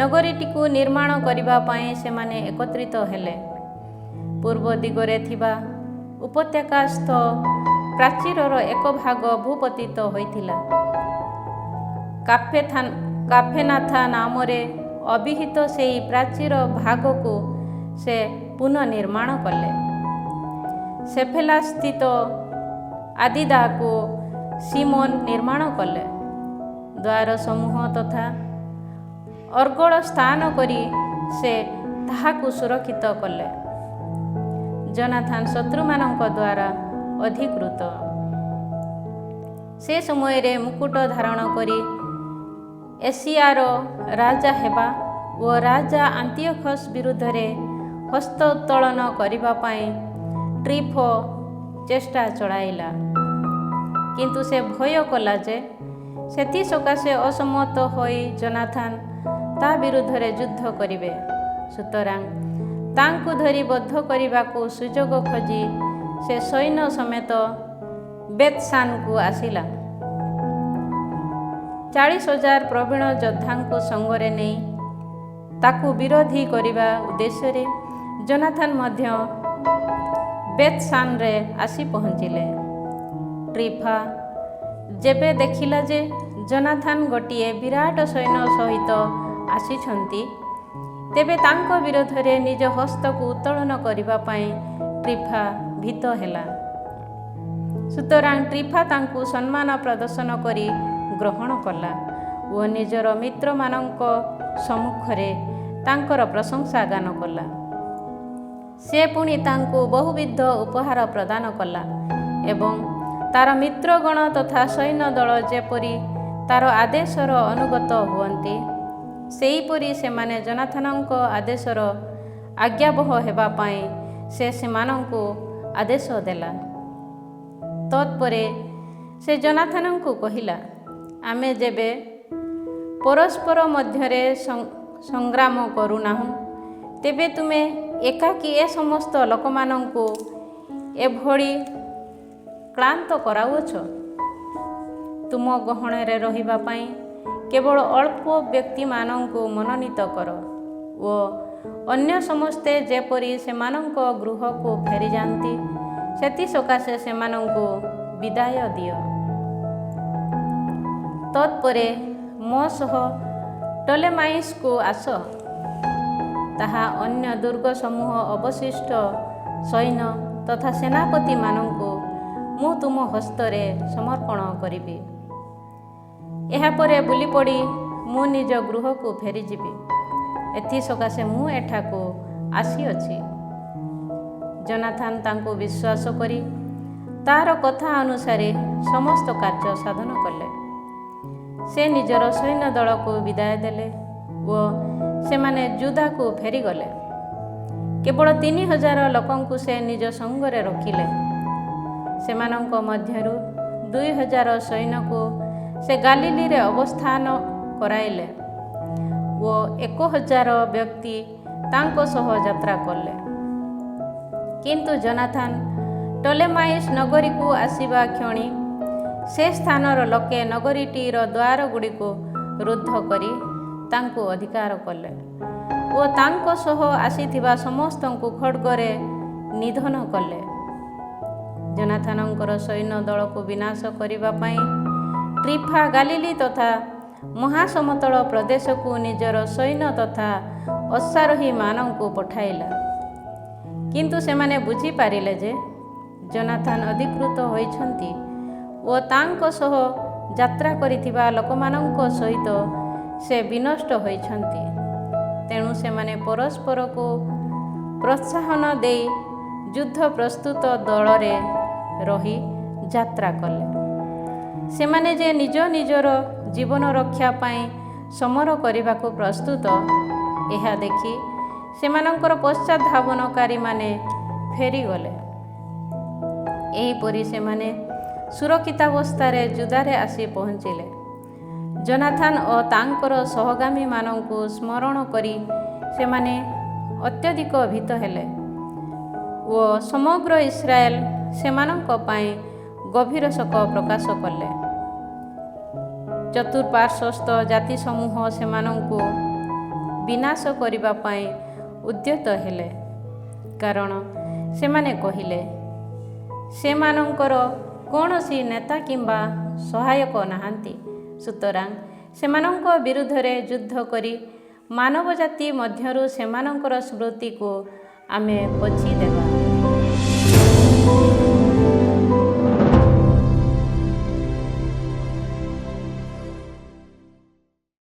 ନଗରୀଟିକୁ ନିର୍ମାଣ କରିବା ପାଇଁ ସେମାନେ ଏକତ୍ରିତ ହେଲେ। ପୂର୍ବ ଦିଗରେ ଥିବା ଉପତ୍ୟକାସ୍ଥ ପ୍ରାଚୀରର ଏକ ଭାଗ ଭୂପତିତ ହୋଇଥିଲା। କାଫେନାଥା ନାମରେ ଅଭିହିତ ସେହି ପ୍ରାଚୀର ଭାଗକୁ ସେ ପୁନଃନିର୍ମାଣ କଲେ। ସେଫେଲାସ୍ଥିତ ଆଦିଦାକୁ ସିମୋନ ନିର୍ମାଣ କଲେ। ଦ୍ୱାର ସମୂହ ତଥା ଅର୍ଗଳ ସ୍ଥାନ କରି ସେ ତାହାକୁ ସୁରକ୍ଷିତ କଲେ। ଜୋନାଥନ୍ ଶତ୍ରୁମାନଙ୍କ ଦ୍ୱାରା ଅଧିକୃତ। ସେ ସମୟରେ ମୁକୁଟ ଧାରଣ କରି ଏସିଆର ରାଜା ହେବା ଓ ରାଜା ଆନ୍ତିଓଖସ୍ ବିରୁଦ୍ଧରେ ହସ୍ତ ଉତ୍ତୋଳନ କରିବା ପାଇଁ ଟ୍ରିଫୋ ଚେଷ୍ଟା ଚଳାଇଲା, କିନ୍ତୁ ସେ ଭୟ କଲା ଯେ ସେଥିସକାଶେ ଅସମ୍ମତ ହୋଇ ଜୋନାଥନ୍ ତା ବିରୁଦ୍ଧରେ ଯୁଦ୍ଧ କରିବେ। ସୁତରାଂ ତାଙ୍କୁ ଧରି ବଦ୍ଧ କରିବାକୁ ସୁଯୋଗ ଖୋଜି ସେ ସୈନ୍ୟ ସମେତ ବେତ୍ସାନକୁ ଆସିଲା। 40,000 ପ୍ରବୀଣ ଯୋଦ୍ଧାଙ୍କୁ ସଙ୍ଗରେ ନେଇ ତାକୁ ବିରୋଧୀ କରିବା ଉଦ୍ଦେଶ୍ୟରେ ଜୋନାଥନ୍ ମଧ୍ୟ ବେତ୍ସାନରେ ଆସି ପହଞ୍ଚିଲେ। ଟ୍ରିଫା ଯେବେ ଦେଖିଲା ଯେ ଜୋନାଥନ୍ ଗୋଟିଏ ବିରାଟ ସୈନ୍ୟ ସହିତ ଆସିଛନ୍ତି, ତେବେ ତାଙ୍କ ବିରୋଧରେ ନିଜ ହସ୍ତକୁ ଉତ୍ତୋଳନ କରିବା ପାଇଁ ଟ୍ରିଫା ଭୀତ ହେଲା। ସୁତରାଂ ଟ୍ରିଫା ତାଙ୍କୁ ସମ୍ମାନ ପ୍ରଦର୍ଶନ କରି ଗ୍ରହଣ କଲା ଓ ନିଜର ମିତ୍ରମାନଙ୍କ ସମ୍ମୁଖରେ ତାଙ୍କର ପ୍ରଶଂସା ଗାନ କଲା। ସେ ପୁଣି ତାଙ୍କୁ ବହୁବିଧ ଉପହାର ପ୍ରଦାନ କଲା ଏବଂ ତାର ମିତ୍ରଗଣ ତଥା ସୈନ୍ୟ ଦଳ ଯେପରି ତାର ଆଦେଶର ଅନୁଗତ ହୁଅନ୍ତି, ସେହିପରି ସେମାନେ ଜୋନାଥନ୍‌ଙ୍କ ଆଦେଶର ଆଜ୍ଞାବହ ହେବା ପାଇଁ ସେ ସେମାନଙ୍କୁ ଆଦେଶ ଦେଲା। ତତ୍ପରେ ସେ ଜୋନାଥନ୍‌ଙ୍କୁ କହିଲା, ଆମେ ଯେବେ ପରସ୍ପର ମଧ୍ୟରେ ସଂଗ୍ରାମ କରୁନାହୁଁ, ତେବେ ତୁମେ ଏକାକୀ ଏ ସମସ୍ତ ଲୋକମାନଙ୍କୁ ଏଭଳି କ୍ଳାନ୍ତ କରାଉଛ। ତୁମ ଗହଣରେ ରହିବା ପାଇଁ କେବଳ ଅଳ୍ପ ବ୍ୟକ୍ତିମାନଙ୍କୁ ମନୋନୀତ କର ଓ ଅନ୍ୟ ସମସ୍ତେ ଯେପରି ସେମାନଙ୍କ ଗୃହକୁ ଫେରିଯାଆନ୍ତି, ସେଥିସକାଶେ ସେମାନଙ୍କୁ ବିଦାୟ ଦିଅ। ତତ୍ପରେ ମୋ ସହ ଟଲେମାଇସ୍‌କୁ ଆସ। ତାହା ଅନ୍ୟ ଦୁର୍ଗ ସମୂହ ଅବଶିଷ୍ଟ ସୈନ୍ୟ ତଥା ସେନାପତିମାନଙ୍କୁ ମୁଁ ତୁମ ହସ୍ତରେ ସମର୍ପଣ କରିବି। ଏହାପରେ ବୁଲିପଡ଼ି ମୁଁ ନିଜ ଗୃହକୁ ଫେରିଯିବି। ଏଥିସକାଶେ ମୁଁ ଏଠାକୁ ଆସିଅଛି। ଜୋନାଥନ୍ ତାଙ୍କୁ ବିଶ୍ୱାସ କରି ତାର କଥା ଅନୁସାରେ ସମସ୍ତ କାର୍ଯ୍ୟ ସାଧନ କଲେ। ସେ ନିଜର ସୈନ୍ୟ ଦଳକୁ ବିଦାୟ ଦେଲେ ଓ ସେମାନେ ଯୁଦାକୁ ଫେରିଗଲେ। କେବଳ 3,000 ଲୋକଙ୍କୁ ସେ ନିଜ ସଙ୍ଗରେ ରଖିଲେ। ସେମାନଙ୍କ ମଧ୍ୟରୁ 2,000 ସୈନ୍ୟକୁ ସେ ଗାଲିଲୀରେ ଅବସ୍ଥାନ କରାଇଲେ ଓ 1,000 ବ୍ୟକ୍ତି ତାଙ୍କ ସହ ଯାତ୍ରା କଲେ। କିନ୍ତୁ ଜୋନାଥନ୍ ଟଲେମାଇସ୍ ନଗରୀକୁ ଆସିବା କ୍ଷଣି ସେ ସ୍ଥାନର ଲୋକେ ନଗରୀଟିର ଦ୍ୱାରଗୁଡ଼ିକୁ ରୁଦ୍ଧ କରି ତାଙ୍କୁ ଅଧିକାର କଲେ ଓ ତାଙ୍କ ସହ ଆସିଥିବା ସମସ୍ତଙ୍କୁ ଖड्गରେ ନିଧନ କଲେ। ଜୋନାଥନ୍‌ଙ୍କର ସୈନ୍ୟ ଦଳକୁ ବିନାଶ କରିବା ପାଇଁ କ୍ରିଫା ଗାଲିଲି ତଥା ମହାସମତଳ ପ୍ରଦେଶକୁ ନିଜର ସୈନ୍ୟ ତଥା ଅଶ୍ୱାରୋହୀମାନଙ୍କୁ ପଠାଇଲା। କିନ୍ତୁ ସେମାନେ ବୁଝିପାରିଲେ ଯେ ଜୋନାଥନ ଅଧିକୃତ ହୋଇଛନ୍ତି ଓ ତାଙ୍କ ସହ ଯାତ୍ରା କରିଥିବା ଲୋକମାନଙ୍କ ସହିତ ସେ ବିନଷ୍ଟ ହୋଇଛନ୍ତି। ତେଣୁ ସେମାନେ ପରସ୍ପରକୁ ପ୍ରୋତ୍ସାହନ ଦେଇ ଯୁଦ୍ଧ ପ୍ରସ୍ତୁତ ଦଳରେ ରହି ଯାତ୍ରା କଲେ। ସେମାନେ ଯେ ନିଜ ନିଜର ଜୀବନ ରକ୍ଷା ପାଇଁ ସମର କରିବାକୁ ପ୍ରସ୍ତୁତ, ଏହା ଦେଖି ସେମାନଙ୍କର ପଶ୍ଚାତଧାବନକାରୀମାନେ ଫେରିଗଲେ। ଏହିପରି ସେମାନେ ସୁରକ୍ଷିତାବସ୍ଥାରେ ଯୁଦାରେ ଆସି ପହଞ୍ଚିଲେ। ଜୋନାଥନ ଓ ତାଙ୍କର ସହଗାମୀମାନଙ୍କୁ ସ୍ମରଣ କରି ସେମାନେ ଅତ୍ୟଧିକ ଭୀତ ହେଲେ ଓ ସମଗ୍ର ଇସ୍ରାଏଲ ସେମାନଙ୍କ ପାଇଁ ଗଭୀର ଶୋକ ପ୍ରକାଶ କଲେ। ଚତୁଃପାର୍ଶ୍ୱସ୍ଥ ଜାତିସମୂହ ସେମାନଙ୍କୁ ବିନାଶ କରିବା ପାଇଁ ଉଦ୍ୟତ ହେଲେ, କାରଣ ସେମାନେ କହିଲେ, ସେମାନଙ୍କର କୌଣସି ନେତା କିମ୍ବା ସହାୟକ ନାହାନ୍ତି। ସୁତରାଂ ସେମାନଙ୍କ ବିରୁଦ୍ଧରେ ଯୁଦ୍ଧ କରି ମାନବ ଜାତି ମଧ୍ୟରୁ ସେମାନଙ୍କର ସ୍ମୃତିକୁ ଆମେ ପୋଛିଦେବା।